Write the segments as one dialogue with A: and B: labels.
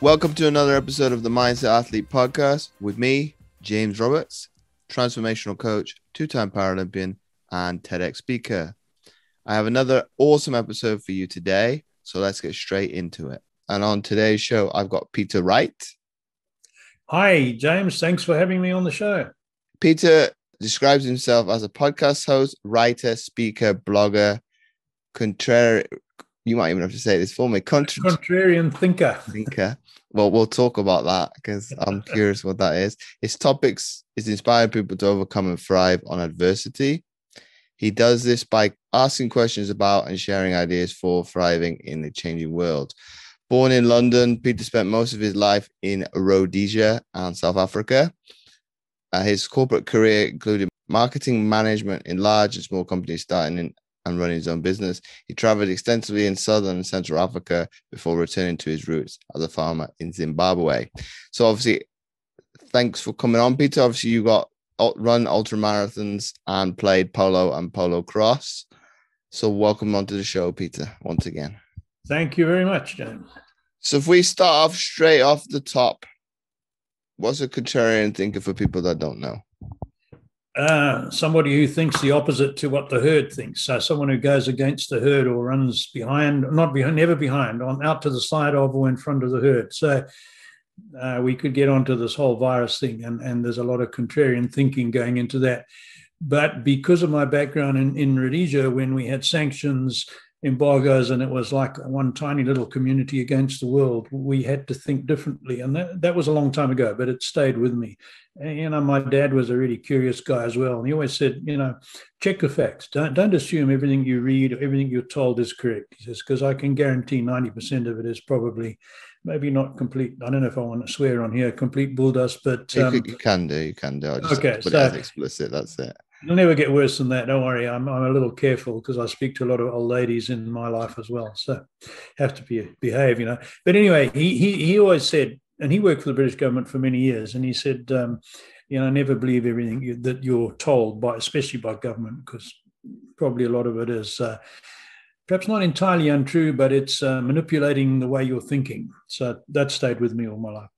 A: Welcome to another episode of the Mindset Athlete Podcast with me, James Roberts, transformational coach, two-time Paralympian, and TEDx speaker. I have another awesome episode for you today, so let's get straight into it. And on today's show, I've got Peter Wright.
B: Hi, James. Thanks for having me on the show.
A: Peter describes himself as a podcast host, writer, speaker, blogger, you might even have to say this for me.
B: Contrarian
A: thinker. Well, we'll talk about that because I'm curious what that is. His topics is inspiring people to overcome and thrive on adversity. He does this by asking questions about and sharing ideas for thriving in a changing world. Born in London, Peter spent most of his life in Rhodesia and South Africa. His corporate career included marketing management in large and small companies, starting in and running his own business. He traveled extensively in Southern and Central Africa before returning to his roots as a farmer in Zimbabwe. So obviously, thanks for coming on, Peter. Obviously, you got run ultra marathons and played polo and polo cross. So welcome onto the show, Peter, once again.
B: Thank you very much, James.
A: So if we start off straight off the top, what's a contrarian thinker for people that don't know?
B: Somebody who thinks the opposite to what the herd thinks. So someone who goes against the herd or runs never behind, out to the side of or in front of the herd. So we could get onto this whole virus thing, and there's a lot of contrarian thinking going into that. But because of my background in Rhodesia, when we had sanctions, embargoes, and it was like one tiny little community against the world, we had to think differently. And that was a long time ago, but it stayed with me. And, my dad was a really curious guy as well. And he always said, check the facts. Don't assume everything you read or everything you're told is correct. He says, because I can guarantee 90% of it is probably maybe not complete. I don't know if I want to swear on here, complete bull dust, but
A: you can do. I just put it as explicit. That's it.
B: It'll never get worse than that. Don't worry. I'm a little careful because I speak to a lot of old ladies in my life as well. So have to behave, But anyway, he always said, and he worked for the British government for many years, and he said, never believe everything that you're told, especially by government, because probably a lot of it is perhaps not entirely untrue, but it's manipulating the way you're thinking. So that stayed with me all my life.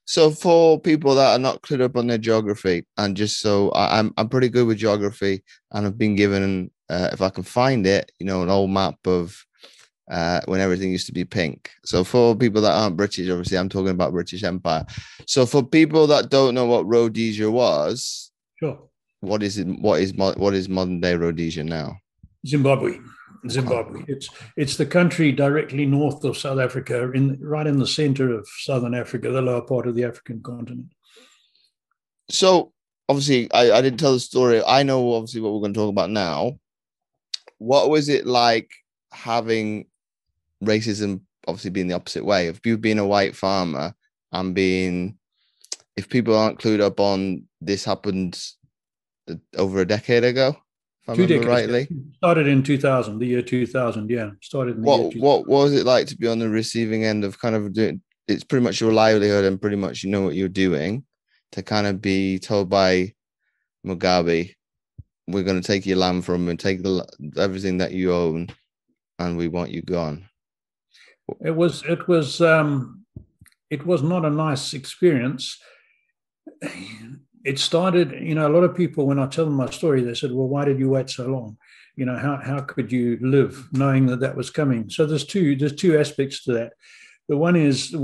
A: So for people that are not clued up on their geography, and just so I'm pretty good with geography, and I've been given, if I can find it, an old map of when everything used to be pink. So for people that aren't British, obviously I'm talking about British Empire. So for people that don't know what Rhodesia was,
B: sure,
A: what is it? What is modern day Rhodesia now?
B: Zimbabwe. It's the country directly north of South Africa, right in the center of Southern Africa, the lower part of the African continent.
A: So obviously, I didn't tell the story. I know obviously what we're going to talk about now. What was it like having racism obviously being the opposite way of you being a white farmer and if people aren't clued up on this happened over a decade ago?
B: 2 decades rightly. Started in 2000, the year 2000. Yeah, started in the year 2000.
A: What was it like to be on the receiving end of kind of doing? It's pretty much your livelihood and pretty much what you're doing, to kind of be told by Mugabe, we're going to take your land from you and take everything that you own, and we want you gone.
B: It was not a nice experience. It started, a lot of people, when I tell them my story, they said, well, why did you wait so long? How could you live knowing that was coming? So there's two aspects to that. The one is,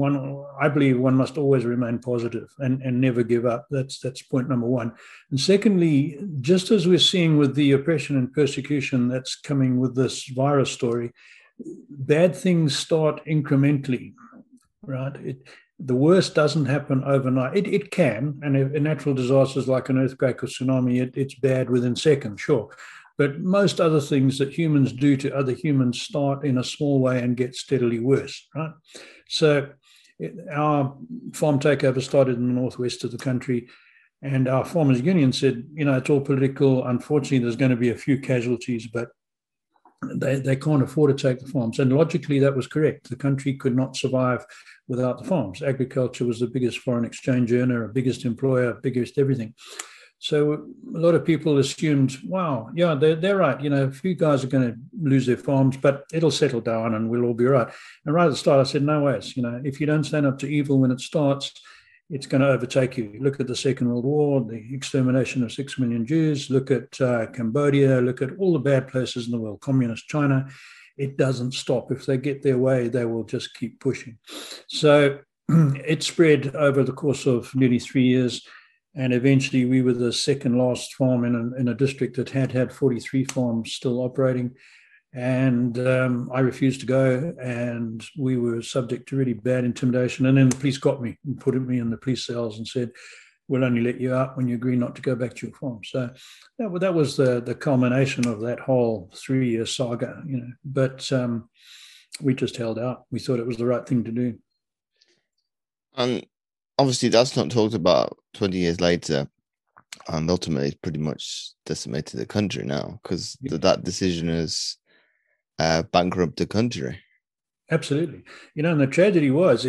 B: I believe one must always remain positive and never give up. That's point number one. And secondly, just as we're seeing with the oppression and persecution that's coming with this virus story, bad things start incrementally, right? The worst doesn't happen overnight. It can, and in natural disasters like an earthquake or tsunami, it's bad within seconds, sure. But most other things that humans do to other humans start in a small way and get steadily worse, right? So our farm takeover started in the northwest of the country, and our farmers' union said, it's all political. Unfortunately, there's going to be a few casualties, but they can't afford to take the farms. And logically, that was correct. The country could not survive without the farms. Agriculture was the biggest foreign exchange earner, biggest employer, biggest everything. So a lot of people assumed, wow, yeah, they're right. A few guys are going to lose their farms, but it'll settle down and we'll all be right. And right at the start, I said, no ways. If you don't stand up to evil when it starts, it's going to overtake you. Look at the Second World War, the extermination of 6 million Jews. Look at Cambodia. Look at all the bad places in the world, communist China. It doesn't stop. If they get their way, they will just keep pushing. So it spread over the course of nearly 3 years. And eventually we were the second last farm in a district that had 43 farms still operating. And I refused to go, and we were subject to really bad intimidation. And then the police got me and put me in the police cells and said, we'll only let you out when you agree not to go back to your farm. So that was the culmination of that whole 3-year saga, But we just held out. We thought it was the right thing to do.
A: And obviously that's not talked about 20 years later, and ultimately it's pretty much decimated the country now, because that decision is bankrupt the country.
B: Absolutely. And the tragedy was,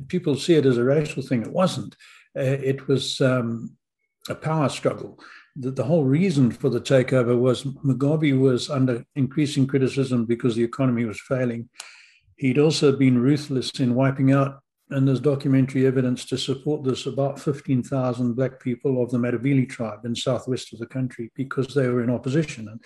B: people see it as a racial thing. It wasn't. It was a power struggle. The whole reason for the takeover was Mugabe was under increasing criticism because the economy was failing. He'd also been ruthless in wiping out, and there's documentary evidence to support this, about 15,000 black people of the Matabele tribe in southwest of the country, because they were in opposition. And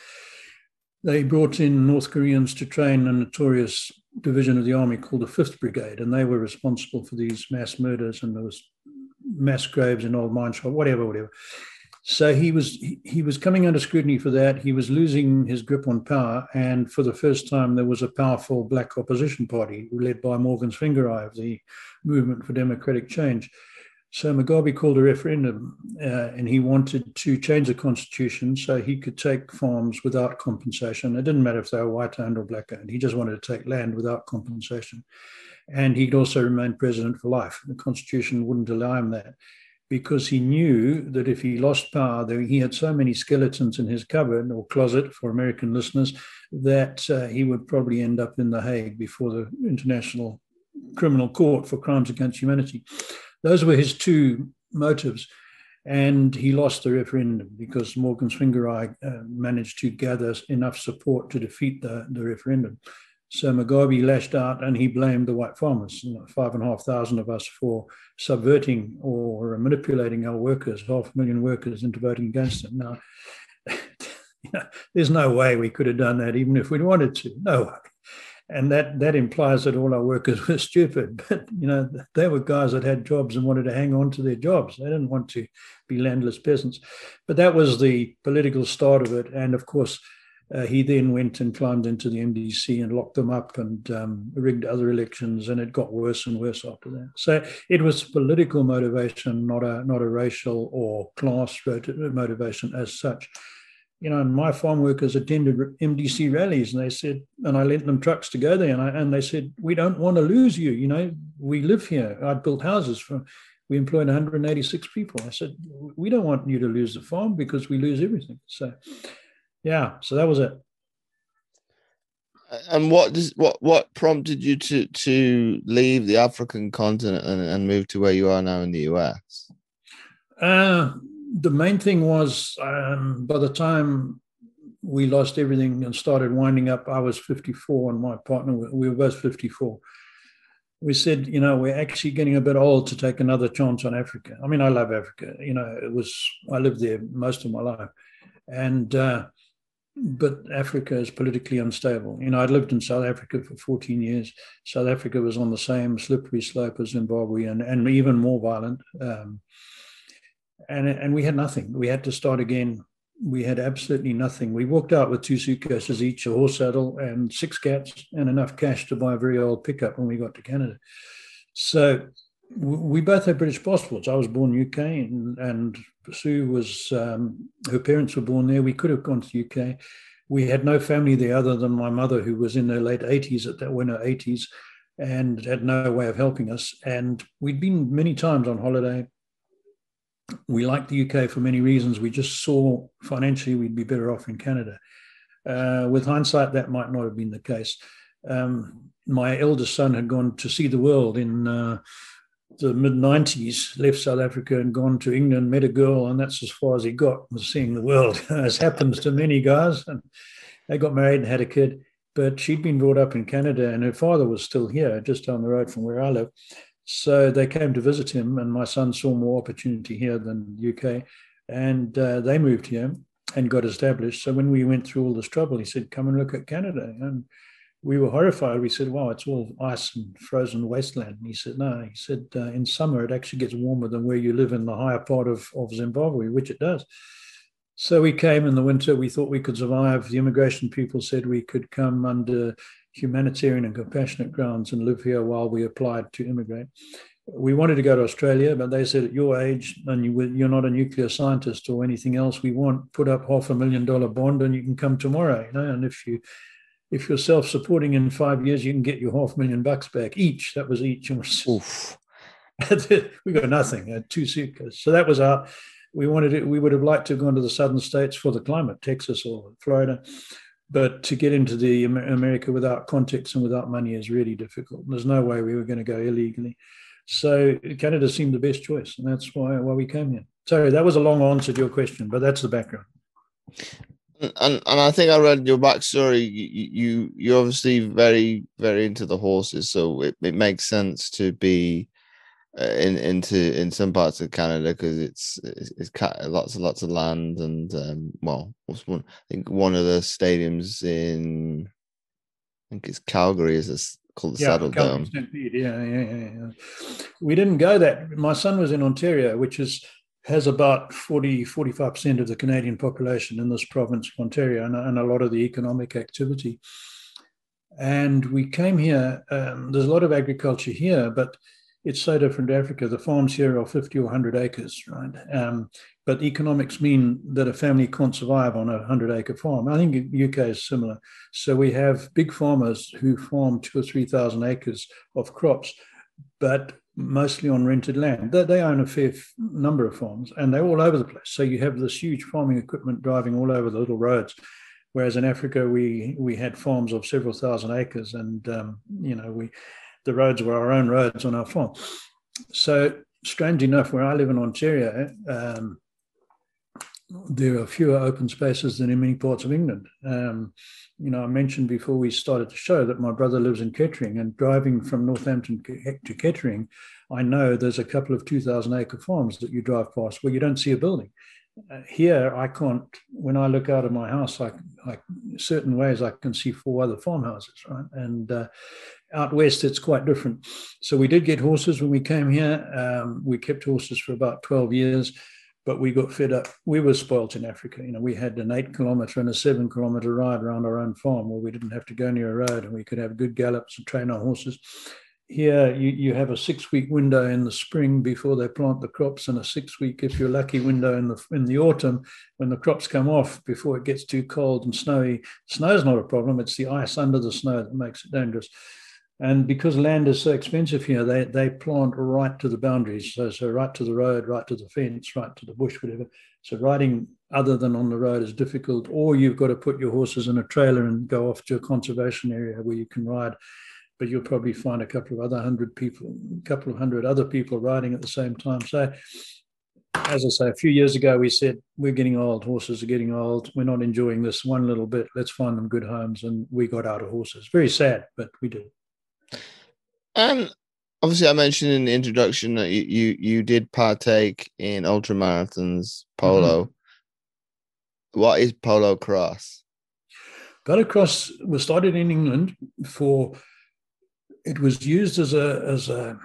B: they brought in North Koreans to train a notorious division of the army called the 5th Brigade, and they were responsible for these mass murders, and there was mass graves in old mine shops, whatever. So he was coming under scrutiny for that. He was losing his grip on power, and for the first time there was a powerful black opposition party led by Morgan Tsvangirai of the Movement for Democratic Change. So Mugabe called a referendum, and he wanted to change the constitution so he could take farms without compensation. It didn't matter if they were white-owned or black-owned. He just wanted to take land without compensation. And he could also remain president for life. The constitution wouldn't allow him that, because he knew that if he lost power, he had so many skeletons in his cupboard or closet, for American listeners, that he would probably end up in The Hague before the International Criminal Court for crimes against humanity. Those were his two motives. And he lost the referendum because Morgan Tsvangirai managed to gather enough support to defeat the referendum. So Mugabe lashed out, and he blamed the white farmers, 5,500 of us, for subverting or manipulating our workers, 500,000 workers, into voting against him. Now, there's no way we could have done that, even if we wanted to. No way. And that implies that all our workers were stupid. But, they were guys that had jobs and wanted to hang on to their jobs. They didn't want to be landless peasants. But that was the political start of it. And, of course, he then went and climbed into the MDC and locked them up and rigged other elections, and it got worse and worse after that. So it was political motivation, not a racial or class motivation as such. And my farm workers attended MDC rallies, and they said, and I lent them trucks to go there, and they said, we don't want to lose you. We live here. I built houses we employed 186 people. I said, we don't want you to lose the farm, because we lose everything. So. Yeah, so that was it.
A: And what prompted you to leave the African continent and move to where you are now in the US?
B: The main thing was, by the time we lost everything and started winding up, I was 54, and my partner, we were both 54. We said, we're actually getting a bit old to take another chance on Africa. I mean, I love Africa. I lived there most of my life, and but Africa is politically unstable. I'd lived in South Africa for 14 years. South Africa was on the same slippery slope as Zimbabwe, and even more violent. And we had nothing. We had to start again. We had absolutely nothing. We walked out with 2 suitcases each, a horse saddle and 6 cats, and enough cash to buy a very old pickup when we got to Canada. So we both had British passports. I was born UK, and Sue was, her parents were born there. We could have gone to the UK. We had no family there other than my mother, who was in her late 80s, in her 80s, and had no way of helping us. And we'd been many times on holiday. We liked the UK for many reasons. We just saw financially we'd be better off in Canada. With hindsight, that might not have been the case. My eldest son had gone to see the world in the mid-90s, left South Africa and gone to England, met a girl, and that's as far as he got, was seeing the world, as happens to many guys. And they got married and had a kid. But she'd been brought up in Canada, and her father was still here, just down the road from where I live. So they came to visit him, and my son saw more opportunity here than UK. And they moved here and got established. So when we went through all this trouble, he said, come and look at Canada. And we were horrified. We said, wow, it's all ice and frozen wasteland. And he said, no. He said, in summer, it actually gets warmer than where you live in the higher part of Zimbabwe, which it does. So we came in the winter. We thought we could survive. The immigration people said we could come under humanitarian and compassionate grounds and live here while we applied to immigrate. We wanted to go to Australia, but they said at your age, and you're not a nuclear scientist or anything else, we won't put up $500,000 bond and you can come tomorrow. You know, and if you're self-supporting in 5 years, you can get your $500,000 back each. That was each. Oof. We got nothing, 2 suitcases. So that was our, we would have liked to have gone to the southern states for the climate, Texas or Florida. But to get into the America without context and without money is really difficult. There's no way we were going to go illegally. So Canada seemed the best choice, and that's why we came here. Sorry, that was a long answer to your question, but that's the background.
A: And I think I read your backstory. You're obviously very, very into the horses, so it makes sense to be in some parts of Canada because it's lots of land and what's one? I think one of the stadiums in it's Calgary is called the Saddle Dome.
B: Yeah. We didn't go that. My son was in Ontario, which has about 45% of the Canadian population in this province of Ontario, and a lot of the economic activity. And we came here. There's a lot of agriculture here, but it's so different to Africa. The farms here are 50 or 100 acres, right? But economics mean that a family can't survive on a 100-acre farm. I think UK is similar. So we have big farmers who farm 2,000 or 3,000 acres of crops, but mostly on rented land. They own a fair number of farms, and they're all over the place. So you have this huge farming equipment driving all over the little roads. Whereas in Africa, we had farms of several thousand acres, and the roads were our own roads on our farm. So strange enough, where I live in Ontario, there are fewer open spaces than in many parts of England. I mentioned before we started the show that my brother lives in Kettering, and driving from Northampton to Kettering, I know there's a couple of 2,000-acre farms that you drive past where you don't see a building. Here, I can't. When I look out of my house, I certain ways I can see 4 other farmhouses, right? And out west, it's quite different. So we did get horses when we came here. We kept horses for about 12 years, but we got fed up. We were spoilt in Africa. We had an 8-kilometre and a 7-kilometre ride around our own farm where we didn't have to go near a road, and we could have good gallops and train our horses. Here, you have a 6-week window in the spring before they plant the crops, and a 6-week, if you're lucky, window in the autumn when the crops come off before it gets too cold and snowy. Snow's not a problem. It's the ice under the snow that makes it dangerous. And because land is so expensive here, they plant right to the boundaries. So right to the road, right to the fence, right to the bush, whatever. So riding other than on the road is difficult, or you've got to put your horses in a trailer and go off to a conservation area where you can ride. But you'll probably find a couple of hundred other people riding at the same time. So, as I say, a few years ago, we said, we're getting old, horses are getting old, we're not enjoying this one little bit, let's find them good homes, and we got out of horses. Very sad, but we did.
A: And obviously, I mentioned in the introduction that you did partake in ultramarathons, polo. Mm-hmm. What is polo cross?
B: Polo cross was started in England it was used as a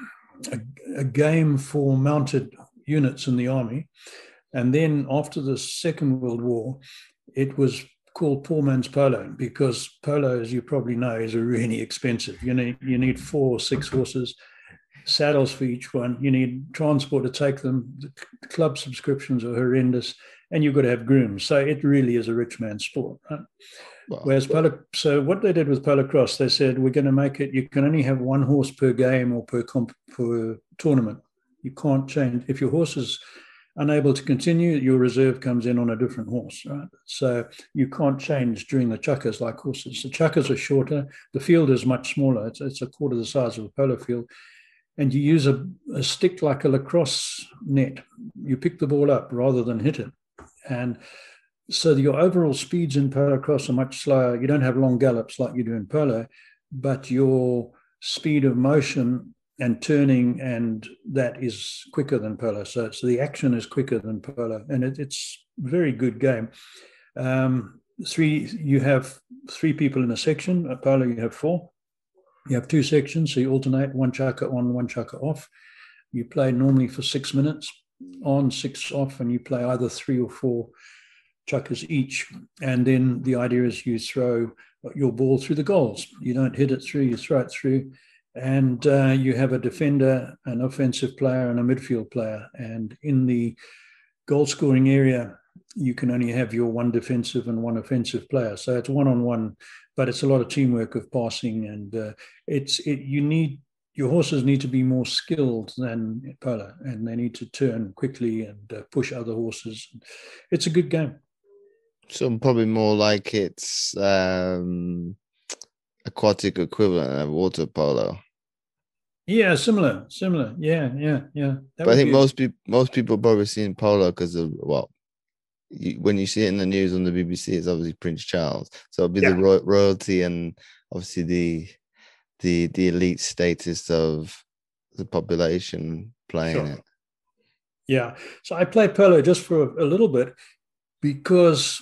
B: game for mounted units in the army. And then after the Second World War, it was called poor man's polo, because polo, as you probably know, is really expensive. You need 4 or 6 horses, saddles for each one. You need transport to take them. The club subscriptions are horrendous, and you've got to have grooms. So it really is a rich man's sport, right? Wow. Whereas so what they did with polo cross, they said, we're going to make it, you can only have 1 horse per game or per tournament. You can't change. If your horse is unable to continue, your reserve comes in on a different horse, right? So you can't change during the chukkers like horses. The chukkers are shorter. The field is much smaller. It's a quarter the size of a polo field. and you use a stick like a lacrosse net. You pick the ball up rather than hit it. And so your overall speeds in polo cross are much slower. You don't have long gallops like you do in polo, but your speed of motion and turning and that is quicker than polo. So the action is quicker than polo, and it's a very good game. You have 3 people in a section. At polo, you have 4. You have 2 sections, so you alternate, 1 chukka on, 1 chukka off. You play normally for 6 minutes, on, 6 off, and you play either 3 or 4 chukkas each. And then the idea is you throw your ball through the goals. You don't hit it through, you throw it through. And you have a defender, an offensive player, and a midfield player. And in the goal scoring area, you can only have your 1 defensive and 1 offensive player. So it's 1-on-1, but it's a lot of teamwork of passing, and your horses need to be more skilled than polo, and they need to turn quickly and push other horses. It's a good game.
A: So probably more like it's aquatic equivalent of water polo.
B: Yeah, similar. Yeah.
A: But I think most people probably seen polo because of when you see it in the news on the BBC, it's obviously Prince Charles. So it'll be the royalty and obviously the elite status of the population playing it.
B: Yeah. So I played polo just for a little bit because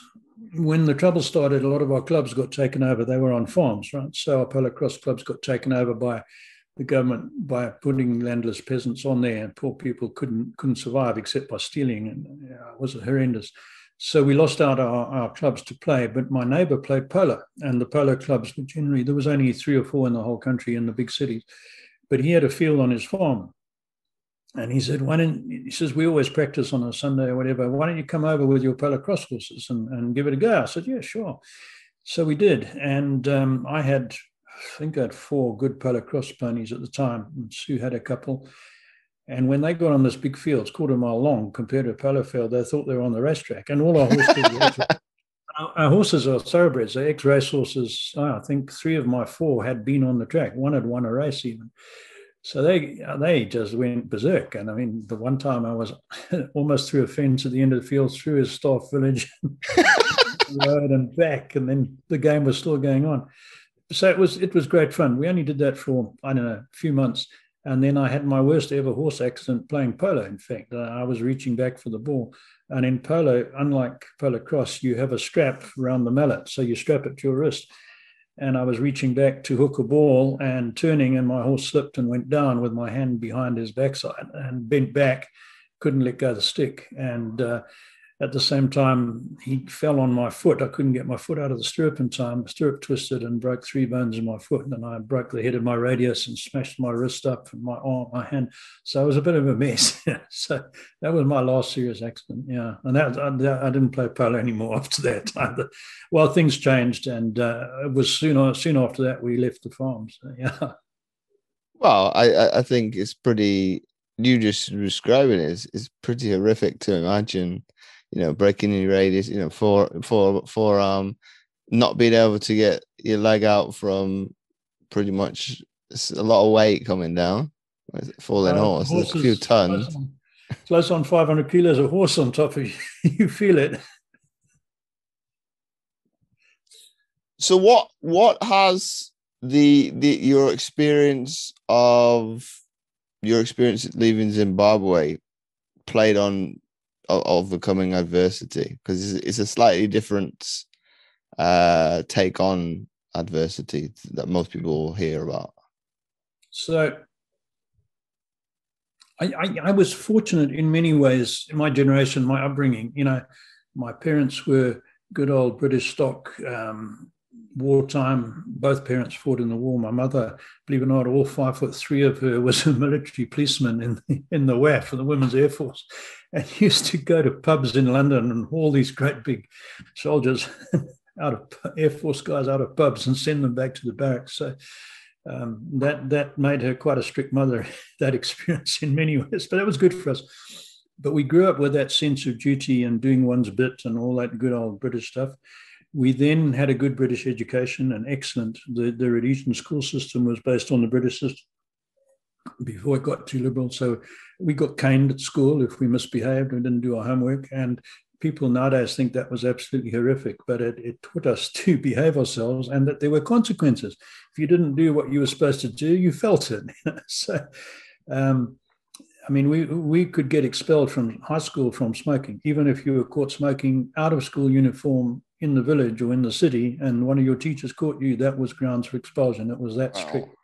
B: when the trouble started, a lot of our clubs got taken over. They were on farms, right? So our polo cross clubs got taken over by the government by putting landless peasants on there, and poor people couldn't survive except by stealing, and it was horrendous. So we lost out our clubs to play, but my neighbor played polo, and the polo clubs were generally, there was only 3 or 4 in the whole country in the big cities, but he had a field on his farm. And he said, he says, we always practice on a Sunday or whatever. Why don't you come over with your polo cross horses and give it a go? I said, yeah, sure. So we did. And I think I had 4 good polo cross ponies at the time. And Sue had a couple. And when they got on this big field, it's 1/4 mile long compared to a polo field, they thought they were on the racetrack. And all our horses, our horses are thoroughbreds, they're ex-race horses. I think 3 of my 4 had been on the track. 1 had won a race even. So they just went berserk. And I mean, the one time I was almost through a fence at the end of the field, through his staff village, road and back, and then the game was still going on. So it was great fun. We only did that for, I don't know, a few months. And then I had my worst ever horse accident playing polo, in fact. I was reaching back for the ball. And in polo, unlike polo cross, you have a strap around the mallet. So you strap it to your wrist. And I was reaching back to hook a ball and turning, and my horse slipped and went down with my hand behind his backside and bent back, couldn't let go of the stick. And at the same time, he fell on my foot. I couldn't get my foot out of the stirrup in time. The stirrup twisted and broke 3 bones in my foot. And I broke the head of my radius and smashed my wrist up and my arm, my hand. So it was a bit of a mess. So that was my last serious accident. Yeah. And I didn't play polo anymore after that either. Well, things changed. And it was soon after that we left the farm. So, yeah.
A: Well, I think it's pretty, you just describing it is pretty horrific to imagine. Breaking your radius, forearm, not being able to get your leg out from pretty much a lot of weight coming down, falling horse, a few tons.
B: Close on 500 kilos of horse on top of you. You feel it.
A: So what has your experience leaving Zimbabwe played on overcoming adversity? Because it's a slightly different take on adversity that most people hear about.
B: So I was fortunate in many ways in my generation, my upbringing. My parents were good old British stock, wartime. Both parents fought in the war. My mother, believe it or not, all 5'3" of her was a military policeman in the WAF, the Women's Air Force, and used to go to pubs in London and haul these great big soldiers out of Air Force guys out of pubs and send them back to the barracks. So that made her quite a strict mother, that experience in many ways, but that was good for us. But we grew up with that sense of duty and doing one's bit and all that good old British stuff. We then had a good British education and excellent. The Rhodesian school system was based on the British system. before it got too liberal. So we got caned at school if we misbehaved and didn't do our homework. And people nowadays think that was absolutely horrific, but it taught us to behave ourselves and that there were consequences. If you didn't do what you were supposed to do, you felt it. So, I mean, we could get expelled from high school from smoking, even if you were caught smoking out of school uniform in the village or in the city, and one of your teachers caught you, that was grounds for expulsion. It was that strict.
A: Wow.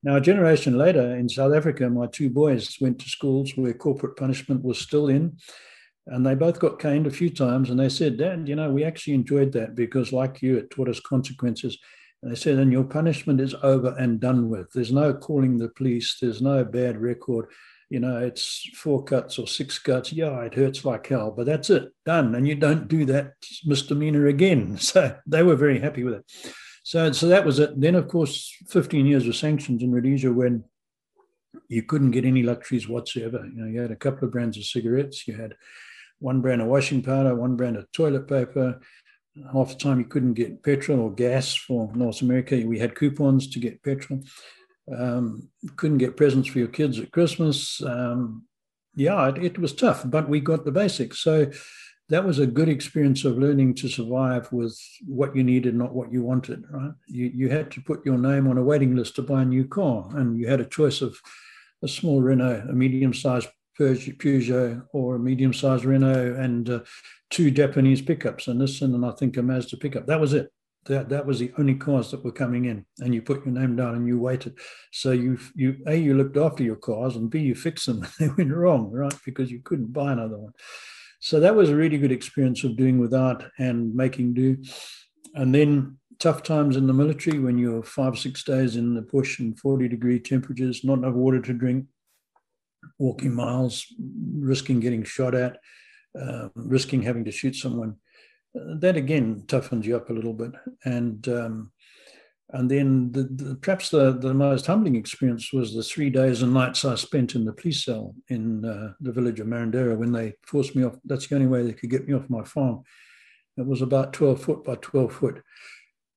B: Now, a generation later in South Africa, my two boys went to schools where corporate punishment was still in, and they both got caned a few times. And they said, Dad, you know, we actually enjoyed that because, like you, it taught us consequences. And they said, and your punishment is over and done with. There's no calling the police. There's no bad record. You know, it's 4 cuts or 6 cuts. Yeah, it hurts like hell, but that's it, done. And you don't do that misdemeanor again. So they were very happy with it. So that was it. Then, of course, 15 years of sanctions in Rhodesia when you couldn't get any luxuries whatsoever. You know, you had a couple of brands of cigarettes. You had one brand of washing powder, one brand of toilet paper. Half the time you couldn't get petrol or gas for North America. We had coupons to get petrol. Couldn't get presents for your kids at Christmas. It was tough, but we got the basics. So that was a good experience of learning to survive with what you needed, not what you wanted, right? You had to put your name on a waiting list to buy a new car, and you had a choice of a small Renault, a medium-sized Peugeot, or a medium-sized Renault, and 2 Japanese pickups, a Nissan, and I think a Mazda pickup. That was it. That was the only cars that were coming in, and you put your name down and you waited. So you looked after your cars, and B, you fixed them when they went wrong, right? Because you couldn't buy another one. So that was a really good experience of doing without and making do. And then tough times in the military when you're 5-6 days in the bush in 40-degree temperatures, not enough water to drink, walking miles, risking getting shot at, risking having to shoot someone. That again toughens you up a little bit, and then perhaps the most humbling experience was the 3 days and nights I spent in the police cell in the village of Marandera when they forced me off. That's the only way they could get me off my farm. It was about 12 foot by 12 foot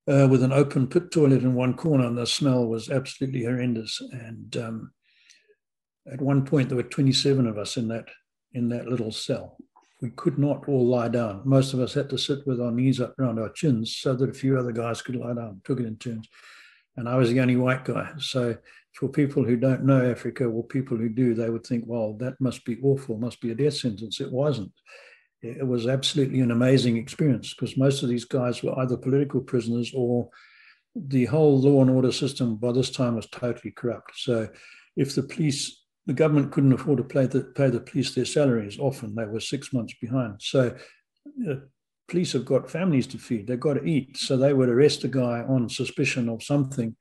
B: with an open pit toilet in one corner, and the smell was absolutely horrendous. And at one point there were 27 of us in that little cell. We could not all lie down. Most of us had to sit with our knees up around our chins so that a few other guys could lie down, took it in turns. And I was the only white guy. So for people who don't know Africa, or people who do, they would think, well, that must be awful, must be a death sentence. It wasn't. It was absolutely an amazing experience because most of these guys were either political prisoners or the whole law and order system by this time was totally corrupt. So if the government couldn't afford to pay the police their salaries. Often they were 6 months behind. So police have got families to feed. They've got to eat. So they would arrest a guy on suspicion of something,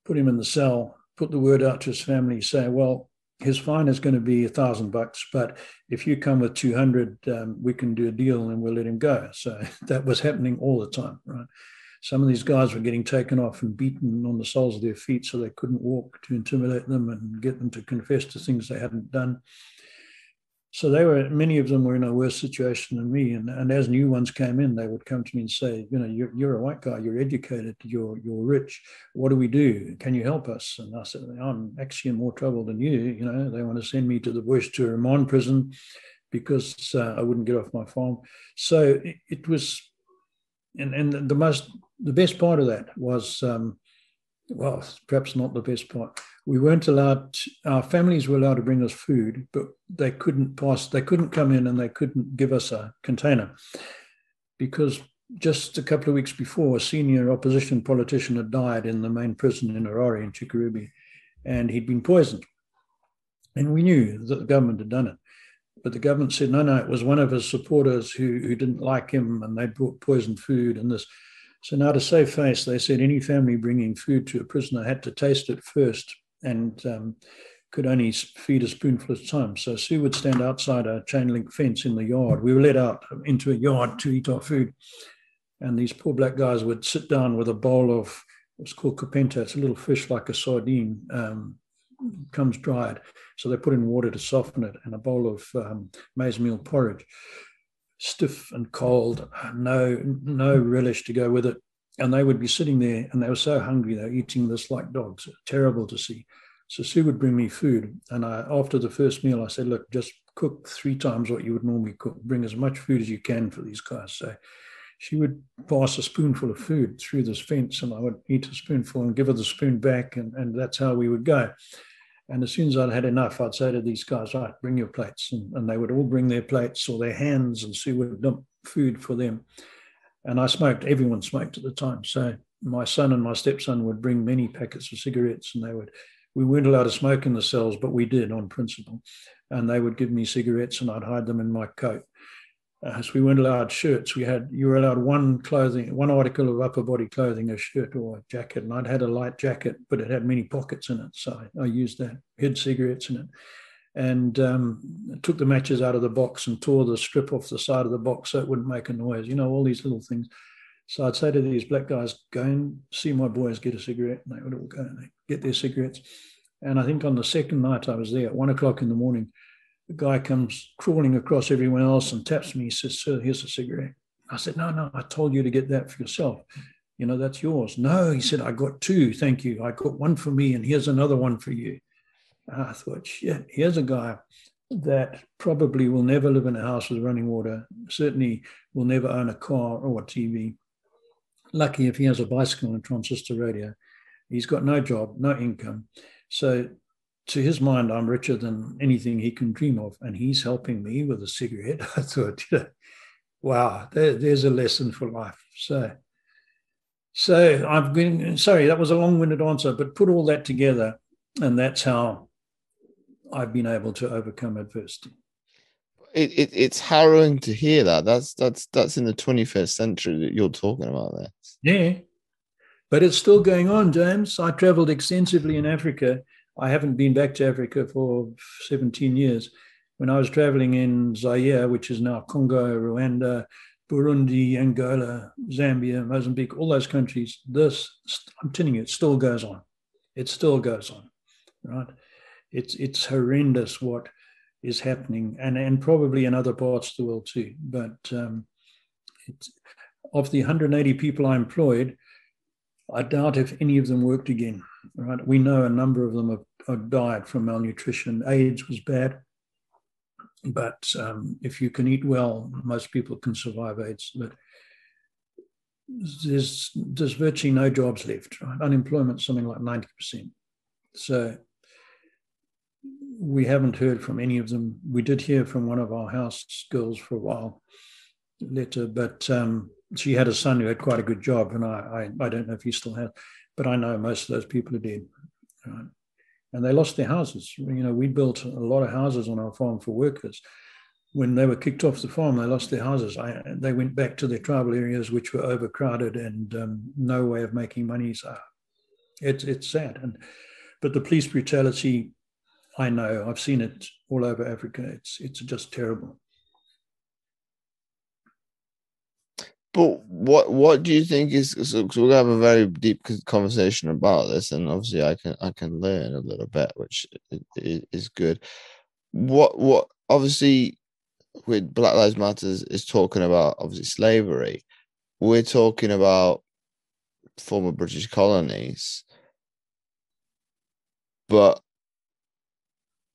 B: put him in the cell, put the word out to his family, say, well, his fine is going to be $1,000, but if you come with 200, we can do a deal and we'll let him go. So that was happening all the time, right? Some of these guys were getting taken off and beaten on the soles of their feet so they couldn't walk, to intimidate them and get them to confess to things they hadn't done. So many of them were in a worse situation than me. And as new ones came in, they would come to me and say, you know, you're a white guy, you're educated, you're rich. What do we do? Can you help us? And I said, I'm actually in more trouble than you. You know, they want to send me to the bush, to a remand prison because I wouldn't get off my farm. So it was, and the best part of that was, well, perhaps not the best part. We weren't allowed, our families were allowed to bring us food, but they couldn't come in and they couldn't give us a container because just a couple of weeks before, a senior opposition politician had died in the main prison in Harare in Chikurubi, and he'd been poisoned. And we knew that the government had done it. But the government said, no, it was one of his supporters who didn't like him and they brought poisoned food and this. So now to save face, they said any family bringing food to a prisoner had to taste it first and could only feed a spoonful at a time. So Sue would stand outside a chain link fence in the yard. We were let out into a yard to eat our food. And these poor black guys would sit down with a bowl of what's called kapenta. It's a little fish like a sardine, comes dried. So they put in water to soften it and a bowl of maize meal porridge. Stiff and cold, no relish to go with it. And they would be sitting there and they were so hungry, they were eating this like dogs. Terrible to see. So Sue would bring me food. And after the first meal, I said, look, just cook 3 times what you would normally cook. Bring as much food as you can for these guys. So she would pass a spoonful of food through this fence, and I would eat a spoonful and give her the spoon back. And that's how we would go. And as soon as I'd had enough, I'd say to these guys, right, bring your plates. And they would all bring their plates or their hands, and Sue would dump food for them. And I smoked. Everyone smoked at the time. So my son and my stepson would bring many packets of cigarettes, and we weren't allowed to smoke in the cells, but we did on principle. And they would give me cigarettes, and I'd hide them in my coat. So we weren't allowed shirts. You were allowed one article of upper body clothing, a shirt or a jacket. And I'd had a light jacket, but it had many pockets in it. So I used that, hid cigarettes in it, and took the matches out of the box and tore the strip off the side of the box so it wouldn't make a noise. All these little things. So I'd say to these black guys, go and see my boys get a cigarette. And they would all go and they get their cigarettes. And I think on the second night I was there at 1 o'clock in the morning, the guy comes crawling across everyone else and taps me. He says, sir, here's a cigarette. I said, no, I told you to get that for yourself. That's yours. No, he said, I got 2. Thank you. I got 1 for me, and here's another 1 for you. And I thought, shit, here's a guy that probably will never live in a house with running water, certainly will never own a car or a TV. Lucky if he has a bicycle and a transistor radio. He's got no job, no income. So to his mind, I'm richer than anything he can dream of, and he's helping me with a cigarette. I thought, wow, there's a lesson for life. So I've been, sorry, that was a long-winded answer, but put all that together, and that's how I've been able to overcome adversity.
A: It's harrowing to hear that. That's in the 21st century that you're talking about this.
B: Yeah, but it's still going on, James. I traveled extensively in Africa. I haven't been back to Africa for 17 years. When I was traveling in Zaire, which is now Congo, Rwanda, Burundi, Angola, Zambia, Mozambique, all those countries, I'm telling you, it still goes on. It still goes on, right? It's horrendous what is happening, and probably in other parts of the world too. But of the 180 people I employed, I doubt if any of them worked again. Right? We know a number of them have died from malnutrition. AIDS was bad, but if you can eat well, most people can survive AIDS. But there's virtually no jobs left. Right? Unemployment something like 90%. So we haven't heard from any of them. We did hear from one of our house girls for a while later, but she had a son who had quite a good job, and I don't know if he still has, but I know most of those people are dead. Right? And they lost their houses. We built a lot of houses on our farm for workers. When they were kicked off the farm, they lost their houses. They went back to their tribal areas, which were overcrowded and no way of making money. So it's sad. But the police brutality, I know, I've seen it all over Africa. It's just terrible.
A: But what do you think is? So we'll have a very deep conversation about this, and obviously I can learn a little bit, which is good. What obviously with Black Lives Matter is talking about obviously slavery. We're talking about former British colonies, but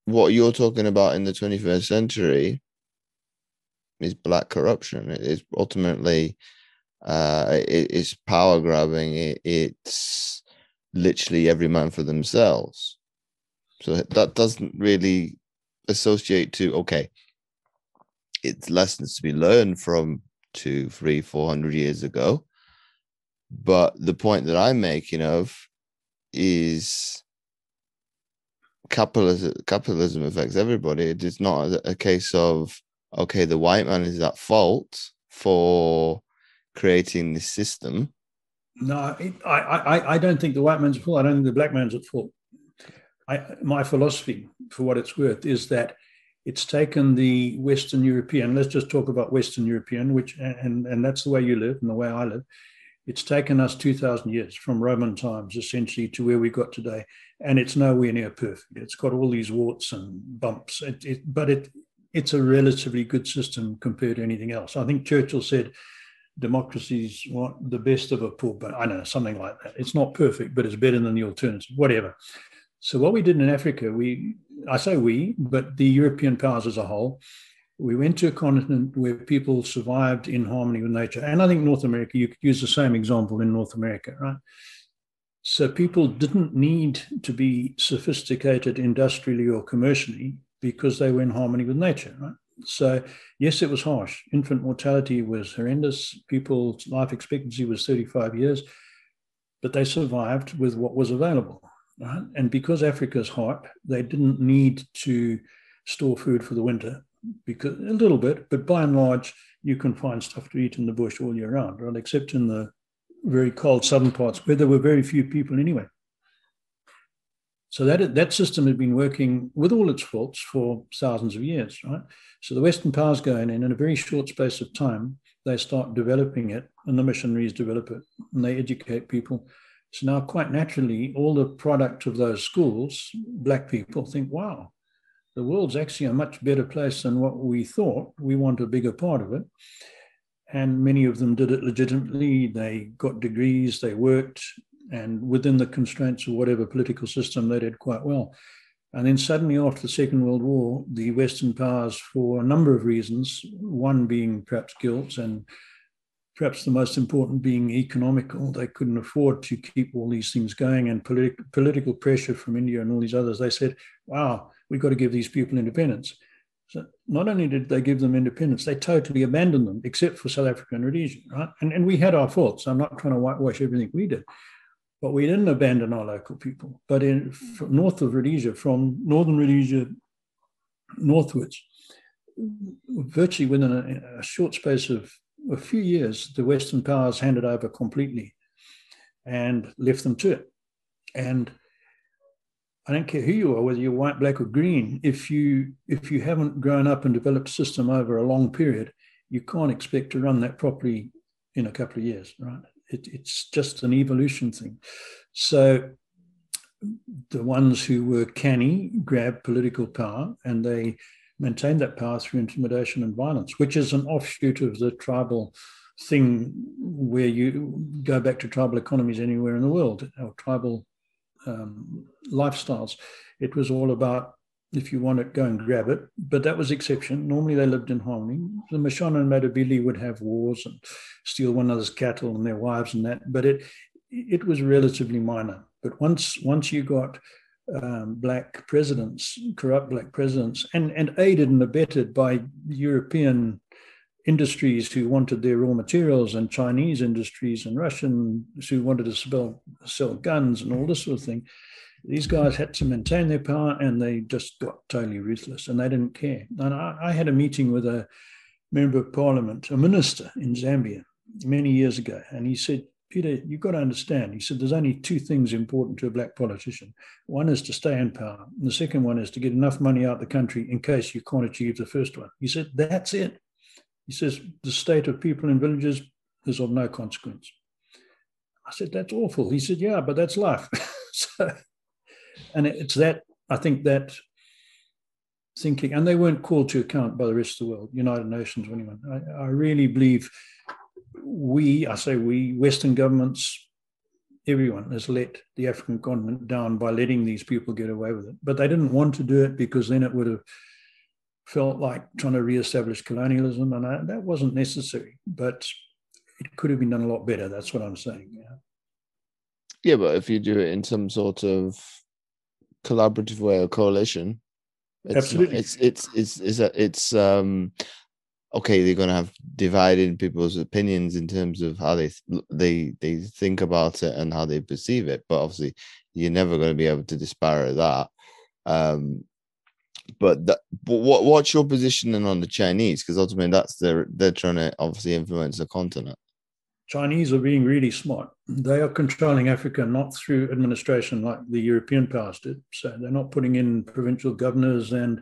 A: what you're talking about in the 21st century is black corruption. It is ultimately it's power grabbing. It's literally every man for themselves. So that doesn't really associate to, okay, it's lessons to be learned from 200, 300, 400 years ago. But the point that I'm making of is capitalism affects everybody. It is not a case of, okay, the white man is at fault for creating this system.
B: No, I don't think the white man's at fault. I don't think the black man's at fault. My philosophy, for what it's worth, is that it's taken the Western European, let's just talk about Western European, which and that's the way you live and the way I live. It's taken us 2,000 years from Roman times, essentially, to where we got today. And it's nowhere near perfect. It's got all these warts and bumps, but it's a relatively good system compared to anything else. I think Churchill said democracy's the best of a poor, but I know, something like that. It's not perfect, but it's better than the alternative, whatever. So what we did in Africa, I say we, but the European powers as a whole, we went to a continent where people survived in harmony with nature. And I think North America, you could use the same example in North America, right? So people didn't need to be sophisticated industrially or commercially because they were in harmony with nature, right? So yes, it was harsh. Infant mortality was horrendous. People's life expectancy was 35 years, but they survived with what was available, right? And because Africa's hot, they didn't need to store food for the winter, because a little bit, but by and large, you can find stuff to eat in the bush all year round, right? Except in the very cold southern parts where there were very few people anyway. So that system had been working with all its faults for thousands of years, right? So the Western powers go in a very short space of time, they start developing it, and the missionaries develop it, and they educate people. So now, quite naturally, all the product of those schools, black people think, wow, the world's actually a much better place than what we thought. We want a bigger part of it. And many of them did it legitimately. They got degrees, they worked, and within the constraints of whatever political system, they did quite well. And then suddenly, after the Second World War, the Western powers, for a number of reasons, one being perhaps guilt, and perhaps the most important being economical, they couldn't afford to keep all these things going, and political pressure from India and all these others, they said, wow, we've got to give these people independence. So not only did they give them independence, they totally abandoned them, except for South Africa and Rhodesia, right? And we had our faults. I'm not trying to whitewash everything we did, but we didn't abandon our local people. But north of Rhodesia, from northern Rhodesia northwards, virtually within a short space of a few years, the Western powers handed over completely and left them to it. And I don't care who you are, whether you're white, black, or green, if you haven't grown up and developed a system over a long period, you can't expect to run that properly in a couple of years, right? It's just an evolution thing. So the ones who were canny grabbed political power, and they maintained that power through intimidation and violence, which is an offshoot of the tribal thing, where you go back to tribal economies anywhere in the world, or tribal lifestyles. It was all about, if you want it, go and grab it. But that was exception. Normally they lived in harmony. The Mashona and Matabele would have wars and steal one another's cattle and their wives and that, but it was relatively minor. But once you got black presidents, corrupt black presidents, and aided and abetted by European industries who wanted their raw materials, and Chinese industries and Russians who wanted to sell guns and all this sort of thing, these guys had to maintain their power, and they just got totally ruthless, and they didn't care. And I had a meeting with a member of parliament, a minister in Zambia many years ago, and he said, Peter, you've got to understand, he said, there's only two things important to a black politician. One is to stay in power, and the second one is to get enough money out of the country in case you can't achieve the first one. He said, that's it. He says, the state of people in villages is of no consequence. I said, that's awful. He said, yeah, but that's life. And it's that, I think, that thinking, and they weren't called to account by the rest of the world, United Nations or anyone. I really believe I say we, Western governments, everyone has let the African continent down by letting these people get away with it. But they didn't want to do it, because then it would have felt like trying to reestablish colonialism, and that wasn't necessary. But it could have been done a lot better. That's what I'm saying.
A: Yeah, but if you do it in some sort of collaborative way or coalition,
B: absolutely,
A: it's okay. They're going to have divided people's opinions in terms of how they think about it and how they perceive it. But obviously, you're never going to be able to disparage that. But what's your position then on the Chinese? Because ultimately, they're trying to obviously influence the continent.
B: Chinese are being really smart. They are controlling Africa not through administration like the European powers did. So they're not putting in provincial governors and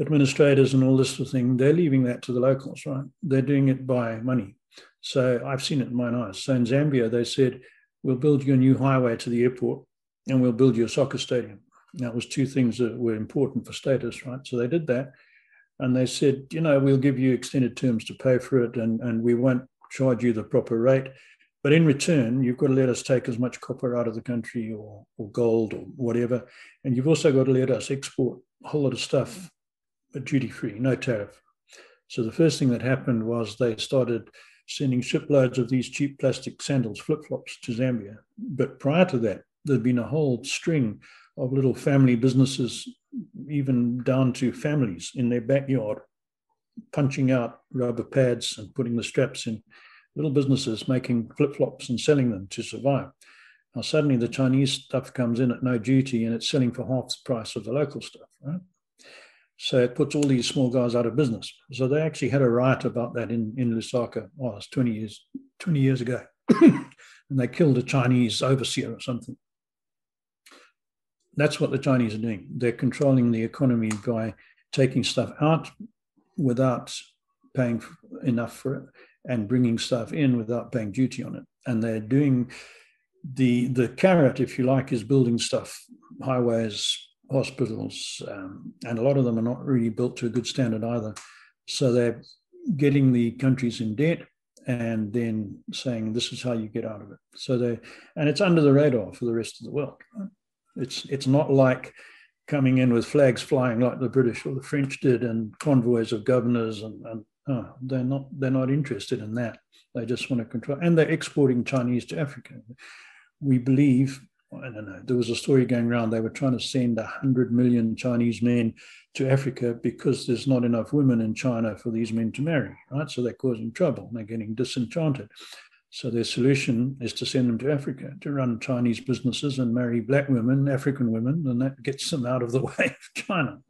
B: administrators and all this sort of thing. They're leaving that to the locals, right? They're doing it by money. So I've seen it in my eyes. So in Zambia, they said, we'll build you a new highway to the airport, and we'll build you a soccer stadium. That was two things that were important for status, right? So they did that. And they said, we'll give you extended terms to pay for it, and we won't charge you the proper rate, But in return, you've got to let us take as much copper out of the country or gold or whatever. And you've also got to let us export a whole lot of stuff duty-free, no tariff. So the first thing that happened was they started sending shiploads of these cheap plastic sandals, flip-flops, to Zambia. But prior to that, there'd been a whole string of little family businesses, even down to families in their backyard, punching out rubber pads and putting the straps in, little businesses making flip-flops and selling them to survive. Now, suddenly the Chinese stuff comes in at no duty and it's selling for half the price of the local stuff, right? So it puts all these small guys out of business. So they actually had a riot about that in Lusaka. Oh, it was 20 years ago. And they killed a Chinese overseer or something. That's what the Chinese are doing. They're controlling the economy by taking stuff out without paying enough for it and bringing stuff in without paying duty on it. And they're doing the carrot, if you like, is building stuff, highways, hospitals, and a lot of them are not really built to a good standard either. So they're getting the countries in debt and then saying this is how you get out of it. So and it's under the radar for the rest of the world. Right? It's not like coming in with flags flying like the British or the French did and convoys of governors and they're not interested in that. They just want to control, and they're exporting Chinese to Africa. We believe, I don't know, there was a story going around, they were trying to send 100 million Chinese men to Africa because there's not enough women in China for these men to marry, right? So they're causing trouble and they're getting disenchanted. So their solution is to send them to Africa to run Chinese businesses and marry black women, African women, and that gets them out of the way of China.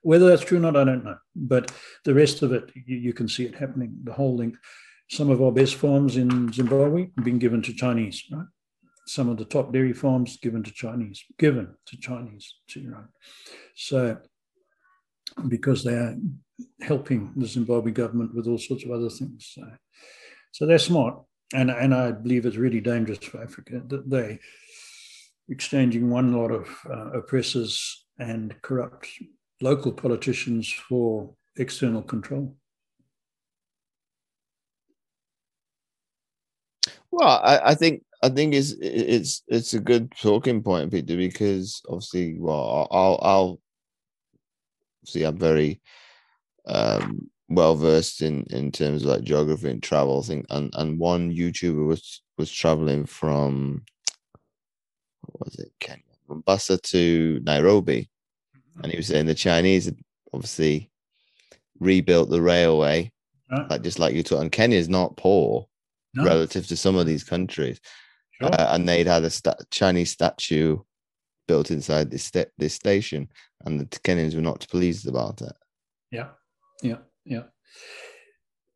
B: Whether that's true or not, I don't know. But the rest of it, you can see it happening, the whole link. Some of our best farms in Zimbabwe have been given to Chinese, right? Some of the top dairy farms given to Chinese to run. So because they are helping the Zimbabwe government with all sorts of other things. So they're smart. And I believe it's really dangerous for Africa that they're exchanging one lot of oppressors and corrupt local politicians for external control.
A: Well, I think it's a good talking point, Peter, because obviously, well, I'll see, I'm very well versed in terms of like geography and travel thing, and one YouTuber was traveling from, what was it, Kenya, Mombasa to Nairobi, and he was saying the Chinese had obviously rebuilt the railway, like just like you talk, and Kenya's not poor relative to some of these countries, and they'd had a Chinese statue built inside this station, and the Kenyans were not pleased about it.
B: Yeah.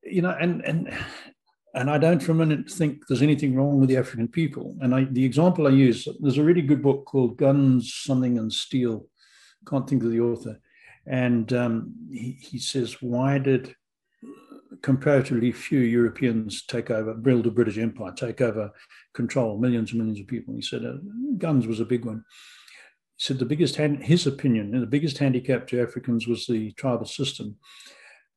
B: You know, and I don't for a minute think there's anything wrong with the African people. And the example I use, there's a really good book called Guns, Something and Steel. Can't think of the author. And he says, why did comparatively few Europeans build a British Empire, take over control, millions and millions of people? And he said, guns was a big one. He said his opinion, the biggest handicap to Africans was the tribal system.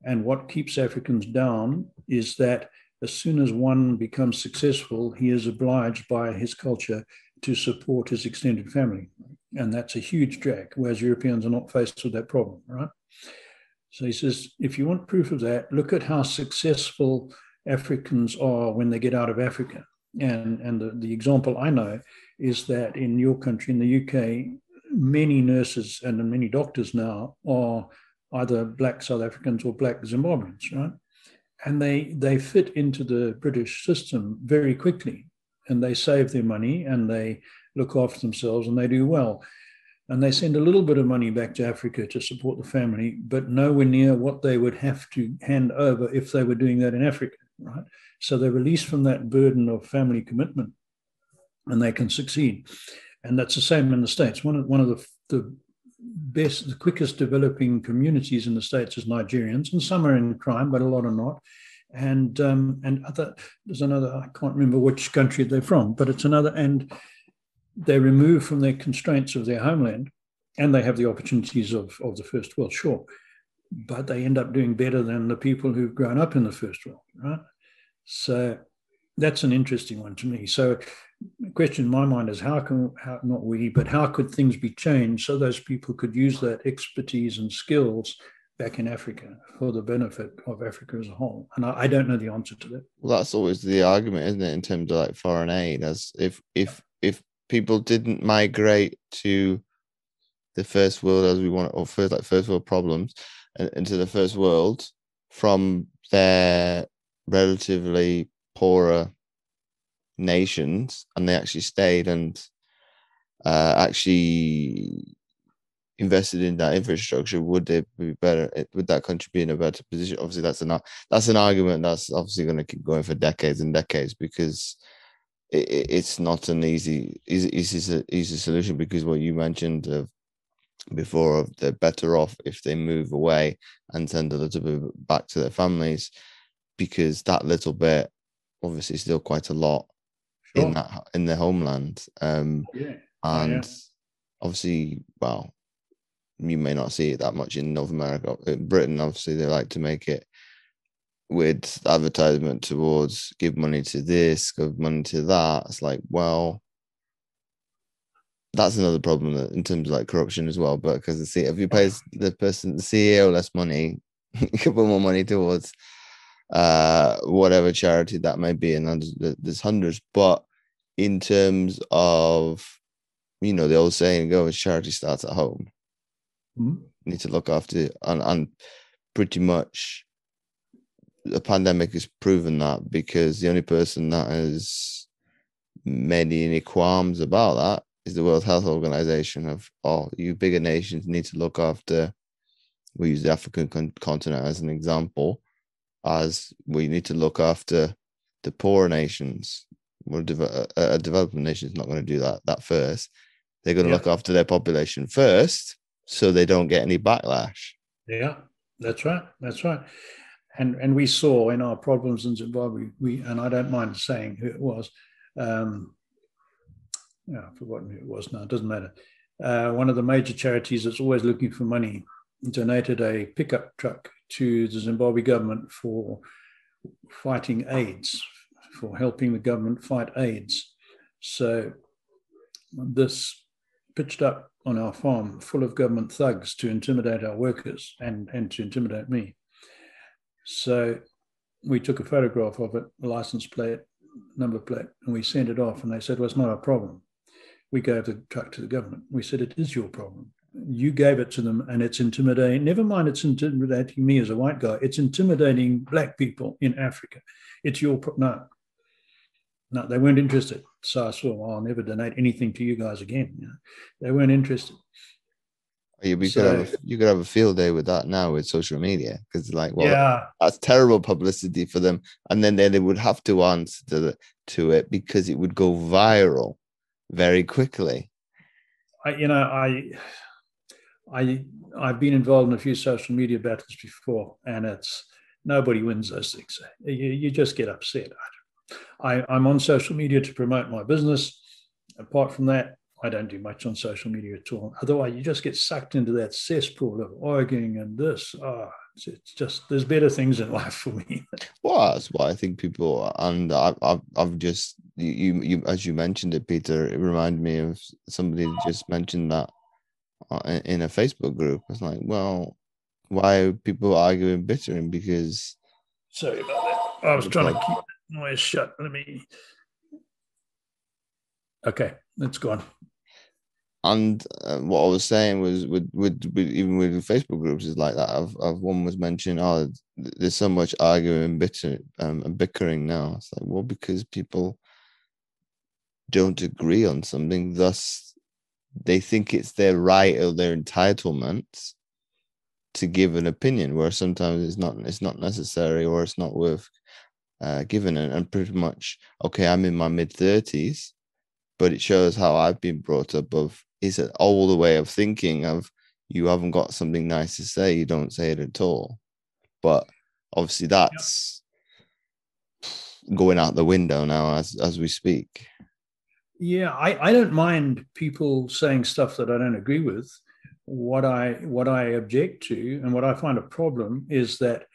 B: And what keeps Africans down is that as soon as one becomes successful, he is obliged by his culture to support his extended family. And that's a huge drag, whereas Europeans are not faced with that problem, right? So he says, if you want proof of that, look at how successful Africans are when they get out of Africa. And the example I know is that in your country, in the UK, many nurses and many doctors now are either black South Africans or black Zimbabweans, right? And they fit into the British system very quickly, and they save their money and they look after themselves and they do well. And they send a little bit of money back to Africa to support the family, but nowhere near what they would have to hand over if they were doing that in Africa, right? So they're released from that burden of family commitment and they can succeed. And that's the same in the States. One of the quickest developing communities in the States is Nigerians, and some are in crime, but a lot are not. And there's another, I can't remember which country they're from, but it's another, and they're removed from their constraints of their homeland, and they have the opportunities of the first world, sure, but they end up doing better than the people who've grown up in the first world, right? So That's an interesting one to me. So the question in my mind is how could things be changed so those people could use that expertise and skills back in Africa for the benefit of Africa as a whole? And I don't know the answer to that.
A: Well, that's always the argument, isn't it, in terms of like foreign aid? As if people didn't migrate to the first world as we want, or first world problems, and into the first world from their relatively poorer nations, and they actually stayed and actually invested in that infrastructure, would they be better? Would that country be in a better position? Obviously, that's an argument that's obviously going to keep going for decades and decades, because it's not an easy solution, because what you mentioned before, of they're better off if they move away and send a little bit back to their families, because that little bit obviously is still quite a lot in their homeland. And obviously, well, you may not see it that much in North America. In Britain, obviously, they like to make it with advertisement towards give money to this, give money to that. It's like, well, that's another problem in terms of like corruption as well. But because if you pay the CEO less money, you can put more money towards whatever charity that may be, and there's hundreds. But in terms of, the old saying goes, charity starts at home.
B: Mm-hmm.
A: You need to look after, and pretty much the pandemic has proven that, because the only person that has made any qualms about that is the World Health Organization. You bigger nations need to look after, we use the African continent as an example, as we need to look after the poorer nations. A developing nation is not going to do that first. They're going to look after their population first, so they don't get any backlash.
B: Yeah, that's right. And we saw in our problems in Zimbabwe, and I don't mind saying who it was. I've forgotten who it was now. It doesn't matter. One of the major charities that's always looking for money donated a pickup truck to the Zimbabwe government for fighting AIDS, for helping the government fight AIDS. So this pitched up on our farm full of government thugs to intimidate our workers and to intimidate me. So we took a photograph of it, a license plate, number plate, and we sent it off, and they said, well, it's not our problem. We gave the truck to the government. We said, it is your problem. You gave it to them, and it's intimidating. Never mind it's intimidating me as a white guy. It's intimidating black people in Africa. It's your problem. No, they weren't interested. So I swore, well, I'll never donate anything to you guys again. They weren't interested.
A: You could have a field day with that now with social media, because that's terrible publicity for them, and then they would have to answer to it because it would go viral very quickly.
B: I've been involved in a few social media battles before, and it's nobody wins those things. You just get upset. I'm on social media to promote my business. Apart from that, I don't do much on social media at all. Otherwise, you just get sucked into that cesspool of arguing and this. It's just, there's better things in life for me.
A: Well, that's why I think people, and I've just, you as you mentioned it, Peter, it reminded me of somebody just mentioned that in a Facebook group. It's like, well, why are people arguing, bittering? Because,
B: sorry about that. I was trying to keep noise shut. Okay, it's gone.
A: And what I was saying was, with even with Facebook groups is like that. One was mentioning, there's so much arguing and bickering now. It's like, well, because people don't agree on something, thus they think it's their right or their entitlement to give an opinion, where sometimes it's not necessary, or it's not worth giving it. And pretty much, okay, I'm in my mid-30s, but it shows how I've been brought up is an older way of thinking of, you haven't got something nice to say, you don't say it at all. But obviously that's going out the window now as we speak.
B: Yeah, I don't mind people saying stuff that I don't agree with. What I object to, and what I find a problem, is that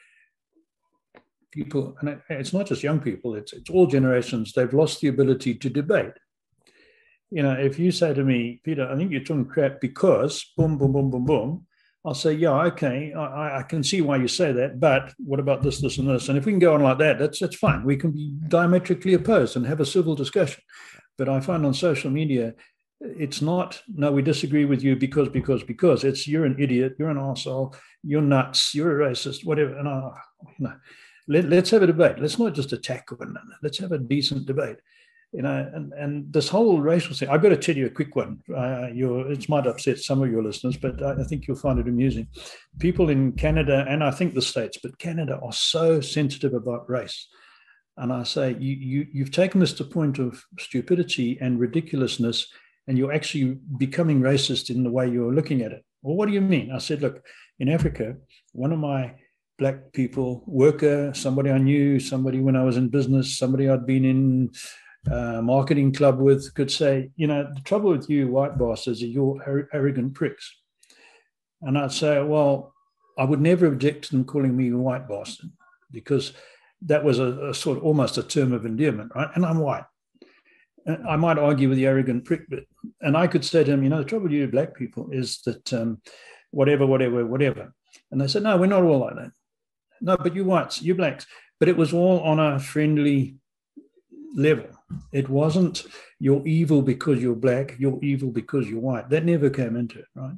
B: people, and it's not just young people, it's all generations, they've lost the ability to debate. If you say to me, Peter, I think you're talking crap because boom, boom, boom, boom, boom, I'll say, yeah, okay, I can see why you say that, but what about this, this, and this? And if we can go on like that, that's fine. We can be diametrically opposed and have a civil discussion. But I find on social media, it's not, no, we disagree with you because. It's you're an idiot, you're an arsehole, you're nuts, you're a racist, whatever. And let's have a debate. Let's not just attack one another. Let's have a decent debate. And this whole racial thing, I've got to tell you a quick one. It might upset some of your listeners, but I think you'll find it amusing. People in Canada, and I think the States, but Canada are so sensitive about race. And I say, you've taken this to a point of stupidity and ridiculousness, and you're actually becoming racist in the way you're looking at it. Well, what do you mean? I said, look, in Africa, one of my black people, worker, somebody I knew, somebody when I was in business, somebody I'd been in marketing club with, could say, the trouble with you white bastards is you're arrogant pricks. And I'd say, well, I would never object to them calling me a white bastard, because that was a sort of almost a term of endearment, right? And I'm white. I might argue with the arrogant prick bit. And I could say to him, the trouble with you black people is that whatever. And they said, no, we're not all like that. No, but you whites, you blacks. But it was all on a friendly level. It wasn't you're evil because you're black, you're evil because you're white. That never came into it, right?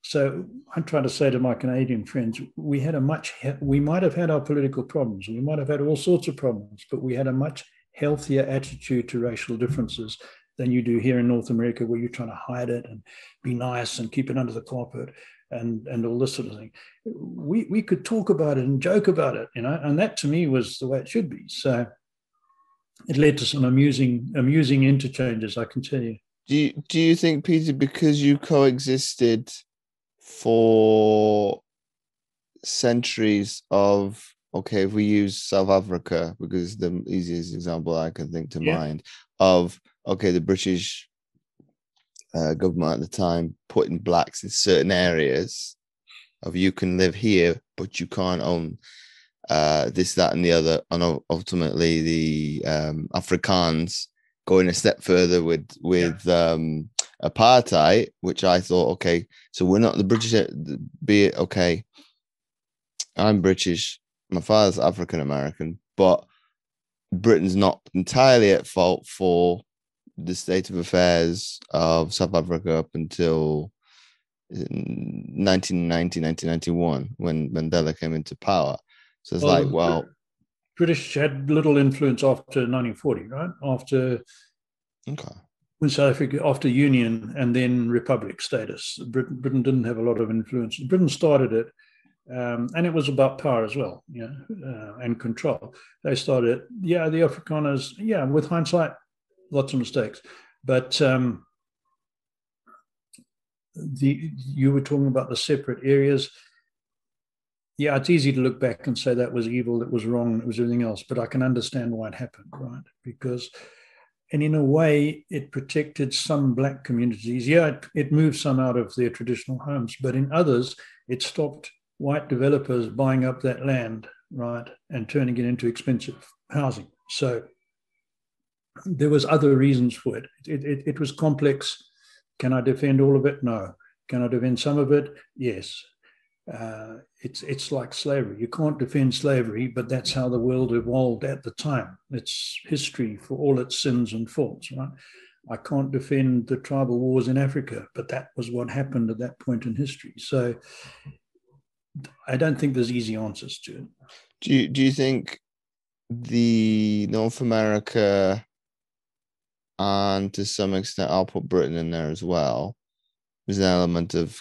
B: So I'm trying to say to my Canadian friends, we might have had our political problems, we might have had all sorts of problems, but we had a much healthier attitude to racial differences than you do here in North America, where you're trying to hide it and be nice and keep it under the carpet and all this sort of thing. We could talk about it and joke about it, and that to me was the way it should be. So it led to some amusing interchanges, I can tell you.
A: Do you think, Peter, because you coexisted for centuries of, okay, if we use South Africa, because it's the easiest example I can think to mind of, okay, the British government at the time putting blacks in certain areas of, you can live here, but you can't own this, that, and the other. And ultimately the Afrikaans going a step further with apartheid, which I thought, okay, so we're not the British, be it, okay, I'm British, my father's African American, but Britain's not entirely at fault for the state of affairs of South Africa up until 1991, when Mandela came into power. So it's like, well,
B: British had little influence after 1940, right? After when South Africa, after Union and then Republic status, Britain didn't have a lot of influence. Britain started it, and it was about power as well, and control. They started it. Yeah, the Afrikaners, with hindsight, lots of mistakes. But you were talking about the separate areas. Yeah, it's easy to look back and say that was evil, it was wrong, it was everything else, but I can understand why it happened, right? And in a way, it protected some black communities. Yeah, it moved some out of their traditional homes, but in others, it stopped white developers buying up that land, right, and turning it into expensive housing. So there was other reasons for it. It was complex. Can I defend all of it? No. Can I defend some of it? Yes. It's like slavery. You can't defend slavery, but that's how the world evolved at the time. It's history for all its sins and faults, right? I can't defend the tribal wars in Africa, but that was what happened at that point in history. So I don't think there's easy answers to it.
A: Do you think the North America, and to some extent I'll put Britain in there as well, there's an element of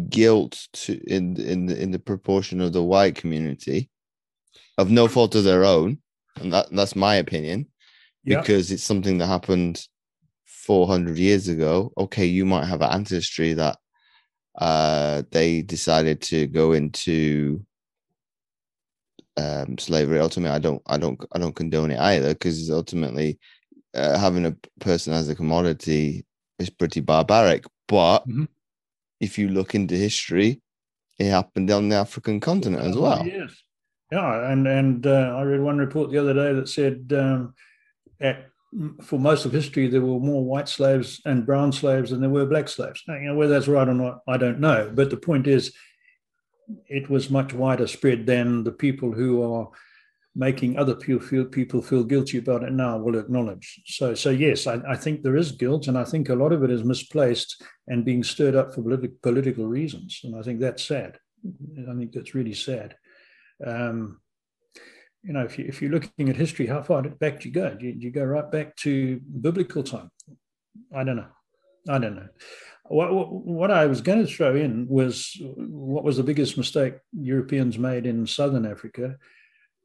A: guilt in the proportion of the white community, of no fault of their own, and that's my opinion, because it's something that happened 400 years ago. Okay, you might have an ancestry that they decided to go into slavery. Ultimately, I don't condone it either, because ultimately having a person as a commodity is pretty barbaric. But if you look into history, it happened on the African continent as well.
B: Yes. Yeah, and I read one report the other day that said for most of history there were more white slaves and brown slaves than there were black slaves. Now, whether that's right or not, I don't know. But the point is, it was much wider spread than the people who are making other people feel guilty about it now will acknowledge. So yes, I think there is guilt, and I think a lot of it is misplaced and being stirred up for political reasons. And I think that's sad. I think that's really sad. If you're looking at history, how far back do you go? Do you go right back to biblical time? I don't know. What I was going to throw in was what was the biggest mistake Europeans made in Southern Africa,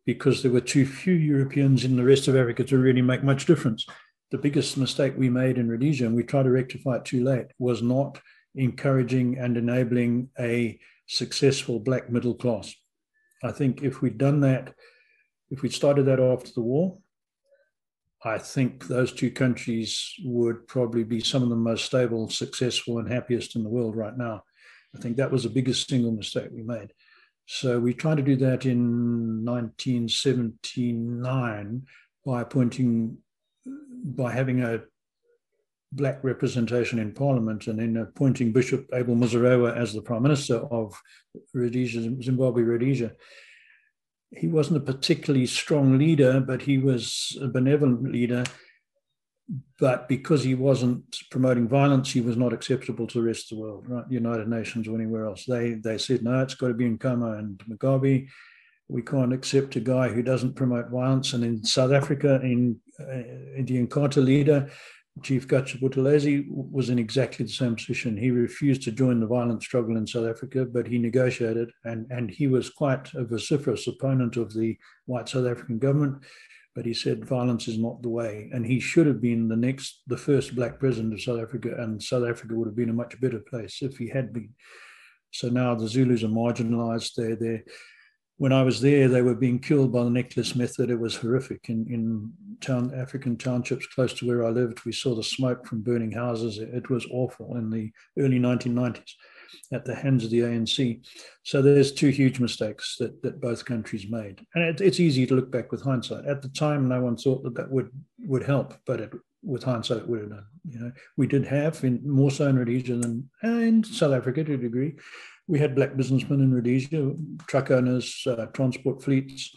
B: because there were too few Europeans in the rest of Africa to really make much difference. The biggest mistake we made in Rhodesia, and we tried to rectify it too late, was not encouraging and enabling a successful black middle class. I think if we'd done that, if we'd started that after the war, I think those two countries would probably be some of the most stable, successful, and happiest in the world right now. I think that was the biggest single mistake we made. So we tried to do that in 1979 by having a black representation in Parliament, and then appointing Bishop Abel Muzorewa as the Prime Minister of Zimbabwe Rhodesia. He wasn't a particularly strong leader, but he was a benevolent leader. But because he wasn't promoting violence, he was not acceptable to the rest of the world, right? United Nations or anywhere else. They said, no, it's got to be Nkama and Mugabe. We can't accept a guy who doesn't promote violence. And in South Africa, in the Inkatha leader, Chief Gatsha Buthelezi, was in exactly the same position. He refused to join the violent struggle in South Africa, but he negotiated, and he was quite a vociferous opponent of the white South African government. But he said violence is not the way, and he should have been the first black president of South Africa, and South Africa would have been a much better place if he had been. So now the Zulus are marginalized. When I was there, they were being killed by the necklace method. It was horrific. In African townships close to where I lived, we saw the smoke from burning houses. It was awful in the early 1990s at the hands of the ANC. So there's two huge mistakes that both countries made. And it's easy to look back with hindsight. At the time, no one thought that would help, but with hindsight, it would have done. We did have, more so in Rhodesia than in South Africa to a degree, we had black businessmen in Rhodesia, truck owners, transport fleets,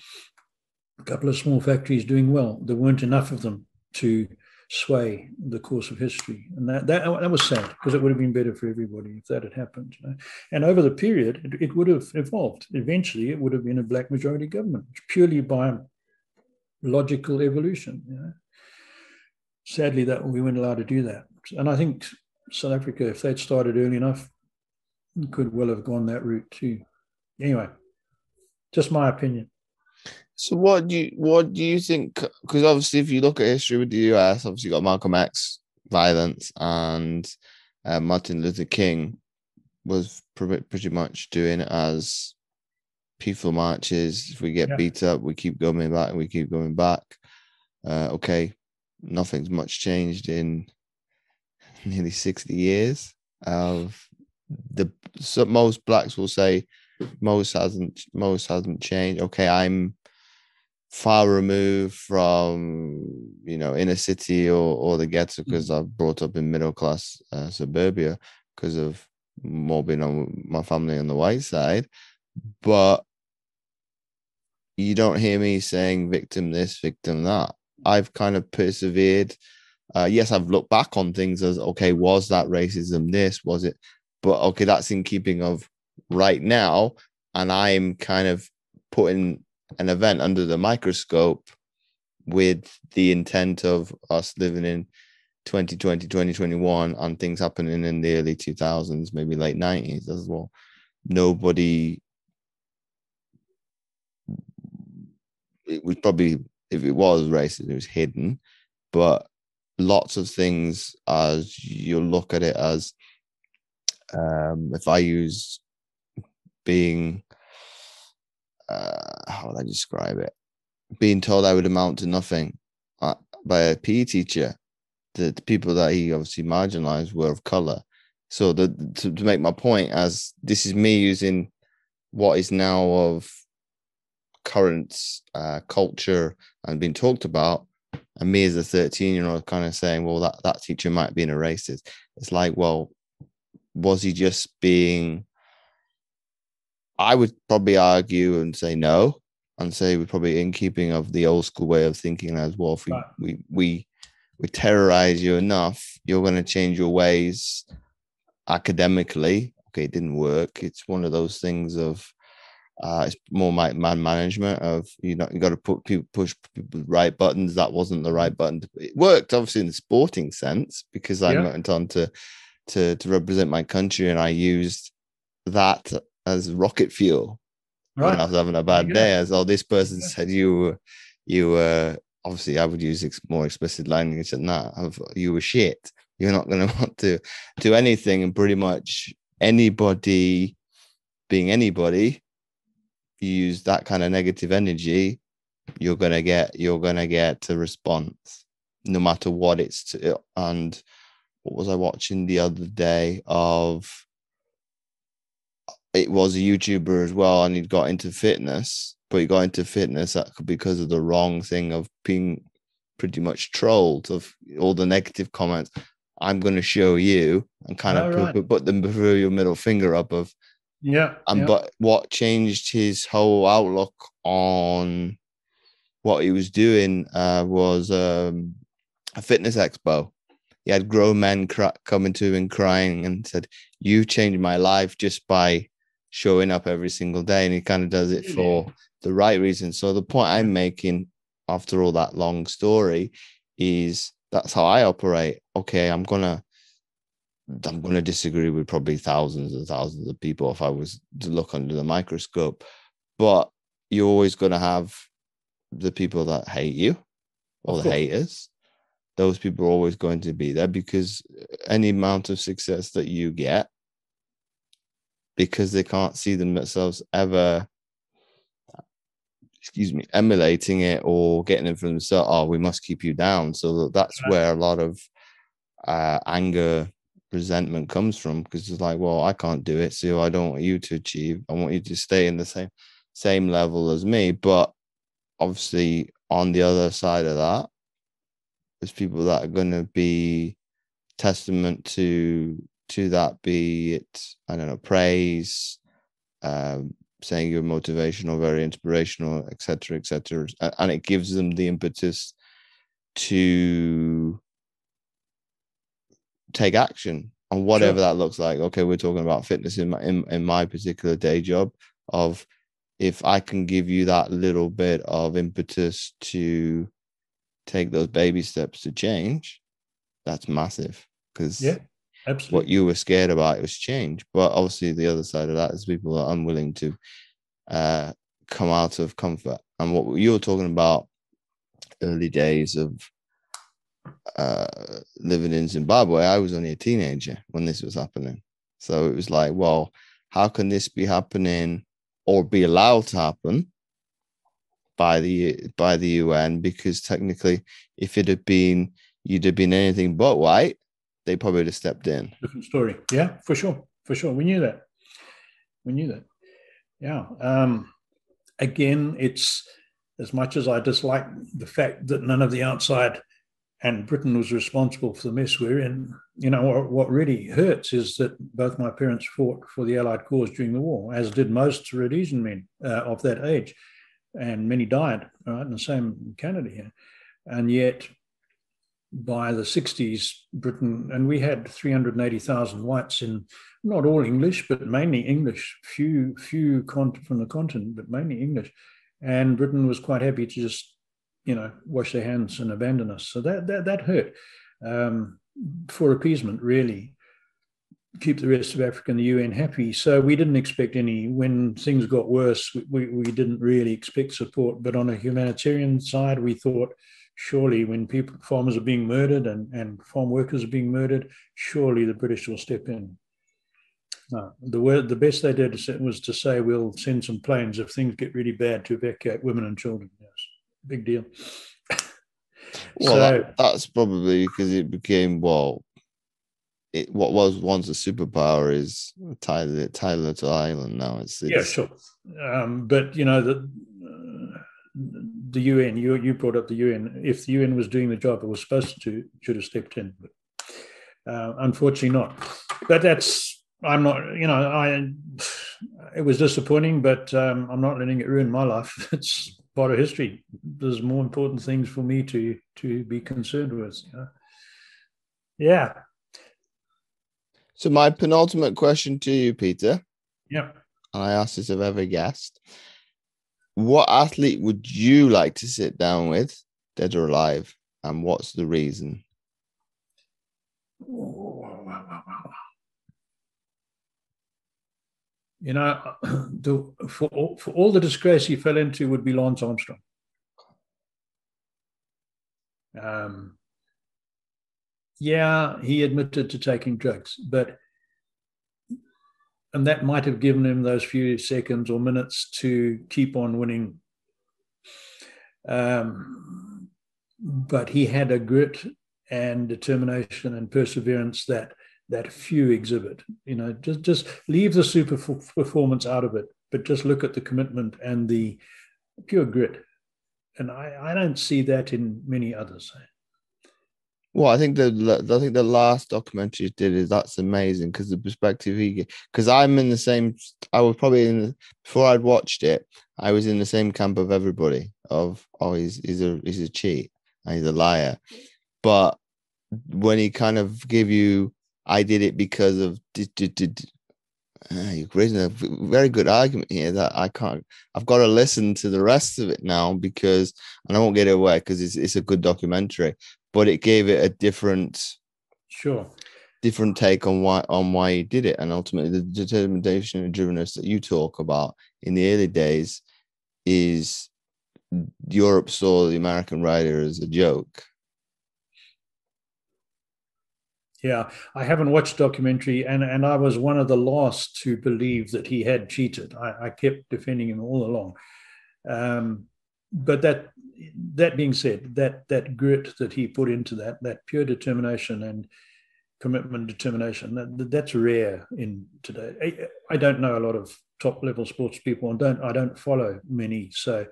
B: a couple of small factories doing well. There weren't enough of them to sway the course of history. And that was sad, because it would have been better for everybody if that had happened. And over the period, it would have evolved. Eventually, it would have been a black majority government, purely by logical evolution. Sadly, that we weren't allowed to do that. And I think South Africa, if they'd started early enough, could well have gone that route too. Anyway, just my opinion.
A: So what do you think? Because obviously, if you look at history with the US, obviously you got Malcolm X violence, and Martin Luther King was pretty much doing it as peaceful marches. If we get beat up, we keep going back and we keep going back. Okay, nothing's much changed in nearly 60 years of most blacks will say most hasn't changed. Okay, I'm far removed from inner city or the ghetto because I've brought up in middle class suburbia because of more being on my family on the white side, but you don't hear me saying victim this, victim that. I've kind of persevered. Yes, I've looked back on things as, okay, was that racism this? Was it? But okay, that's in keeping of right now. And I'm kind of putting an event under the microscope with the intent of us living in 2020, 2021, and things happening in the early 2000s, maybe late 90s as well. Nobody, it was probably, if it was racist, it was hidden. But lots of things, as you look at it as, if I use being, how would I describe it? Being told I would amount to nothing by a PE teacher. The people that he obviously marginalized were of color. So to make my point, as this is me using what is now of current culture and being talked about, and me as a 13-year-old kind of saying, well, that teacher might be a racist. It's like, well, was he just being, I would probably argue and say no, and say we're probably in keeping of the old school way of thinking as well. If we terrorize you enough, you're going to change your ways academically. Okay, it didn't work. It's one of those things of it's more man management of, you got to push people right buttons. That wasn't the right button. It worked obviously in the sporting sense because I went on to represent my country, and I used that as rocket fuel when I was having a bad day. As this person said you were obviously, I would use more explicit language than that, of you were shit. You're not going to want to do anything, and pretty much anybody being anybody, you use that kind of negative energy, you're gonna get a response, no matter what it's to. And what was I watching the other day of? It was a YouTuber as well, and he got into fitness, but he got into fitness because of the wrong thing of being pretty much trolled, of all the negative comments. I'm going to show you, and kind of put the proverbial middle finger up of, but what changed his whole outlook on what he was doing was a fitness expo. He had grown men coming to him and crying and said, "You changed my life just by showing up every single day." And he kind of does it for the right reason. So the point I'm making after all that long story is that's how I operate. Okay, I'm gonna disagree with probably thousands and thousands of people if I was to look under the microscope, but you're always going to have the people that hate you, or the haters. Those people are always going to be there, because any amount of success that you get, because they can't see themselves ever, emulating it or getting it for themselves, oh, we must keep you down. So that's where a lot of anger, resentment comes from, because it's like, well, I can't do it, so I don't want you to achieve. I want you to stay in the same level as me. But obviously, on the other side of that, there's people that are going to be testament to that, be it, I don't know, praise, saying you're motivational, very inspirational, etc., and it gives them the impetus to take action on whatever that looks like. Okay, we're talking about fitness in my particular day job, of if I can give you that little bit of impetus to take those baby steps to change, that's massive. Because what you were scared about was change. But obviously the other side of that is people are unwilling to come out of comfort. And what you were talking about, early days of living in Zimbabwe, I was only a teenager when this was happening. So it was like, well, how can this be happening or be allowed to happen by the UN? Because technically, if you'd have been anything but white, they probably would have stepped in.
B: Different story. Yeah, for sure. We knew that. Yeah. Again, it's, as much as I dislike the fact that none of the outside and Britain was responsible for the mess we're in, what really hurts is that both my parents fought for the Allied cause during the war, as did most Rhodesian men of that age, and many died, right? And the same in Canada here. And yet, by the 60s, Britain, and we had 380,000 whites in, not all English, but mainly English, few from the continent, but mainly English. And Britain was quite happy to just, wash their hands and abandon us. So that hurt, for appeasement, really. Keep the rest of Africa and the UN happy. So we didn't expect any. When things got worse, we didn't really expect support. But on a humanitarian side, we thought, surely when farmers are being murdered and farm workers are being murdered, surely the British will step in. No, the best they did was to say, we'll send some planes if things get really bad to evacuate women and children. Yes, big deal.
A: Well, that's probably because it became, well, what was once a superpower is Tyler to Ireland now.
B: Yeah, sure. But the UN. You brought up the UN. If the UN was doing the job it was supposed to, should have stepped in. But unfortunately, not. But I'm not. It was disappointing, but I'm not letting it ruin my life. It's part of history. There's more important things for me to be concerned with. Yeah.
A: So my penultimate question to you, Peter.
B: Yeah.
A: And I asked this of every guest. What athlete would you like to sit down with, dead or alive? And what's the reason?
B: For all the disgrace he fell into would be Lance Armstrong. Yeah, he admitted to taking drugs, and that might have given him those few seconds or minutes to keep on winning. But he had a grit and determination and perseverance that few exhibit. Just leave the super performance out of it, but just look at the commitment and the pure grit. And I don't see that in many others.
A: Well, I think the last documentary you did that's amazing because the perspective because I'm in the same. I was probably before I'd watched it. I was in the same camp of everybody. He's a cheat and he's a liar. But when he kind of give you, I did it because of. You're raising a very good argument here that I can't. I've got to listen to the rest of it now because, and I won't get it away because it's a good documentary. But it gave it a different take on why he did it, and ultimately the determination and drivenness that you talk about in the early days is Europe saw the American rider as a joke.
B: Yeah, I haven't watched documentary, and I was one of the last to believe that he had cheated. I kept defending him all along. But that being said, that grit that he put into that pure determination and commitment, that's rare in today. I don't know a lot of top level sports people, and I don't follow many. So,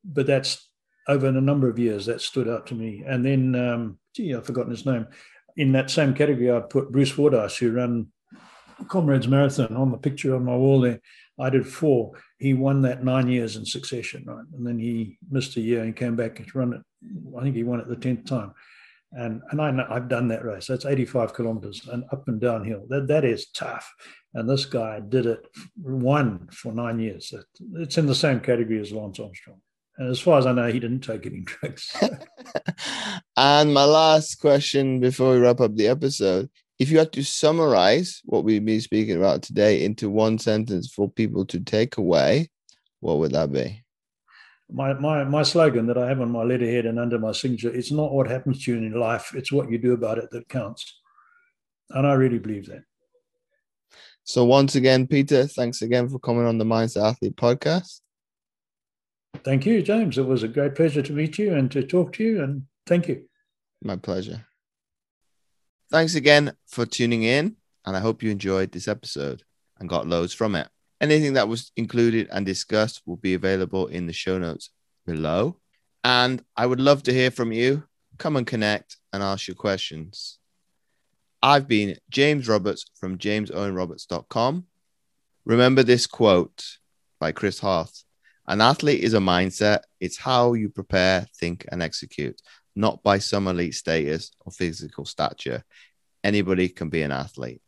B: but that's over a number of years that stood out to me. And then, I've forgotten his name. In that same category, I put Bruce Fordyce, who ran Comrades Marathon on the picture on my wall there. I did 4. He won that 9 years in succession, right? And then he missed a year and came back and run it. I think he won it the 10th time. And I know I've done that race. That's 85 kilometers and up and downhill. That is tough. And this guy did it, won for 9 years. It's in the same category as Lance Armstrong. And as far as I know, he didn't take any drugs.
A: And my last question before we wrap up the episode, if you had to summarize what we've been speaking about today into one sentence for people to take away, what would that be?
B: My slogan that I have on my letterhead and under my signature, it's not what happens to you in life, it's what you do about it that counts. And I really believe that.
A: So once again, Peter, thanks again for coming on the Mindset Athlete podcast.
B: Thank you, James. It was a great pleasure to meet you and to talk to you, and thank you.
A: My pleasure. Thanks again for tuning in, and I hope you enjoyed this episode and got loads from it. Anything that was included and discussed will be available in the show notes below. And I would love to hear from you. Come and connect and ask your questions. I've been James Roberts from jamesowenroberts.com. Remember this quote by Chris Harth. An athlete is a mindset. It's how you prepare, think, and execute, not by some elite status or physical stature. Anybody can be an athlete.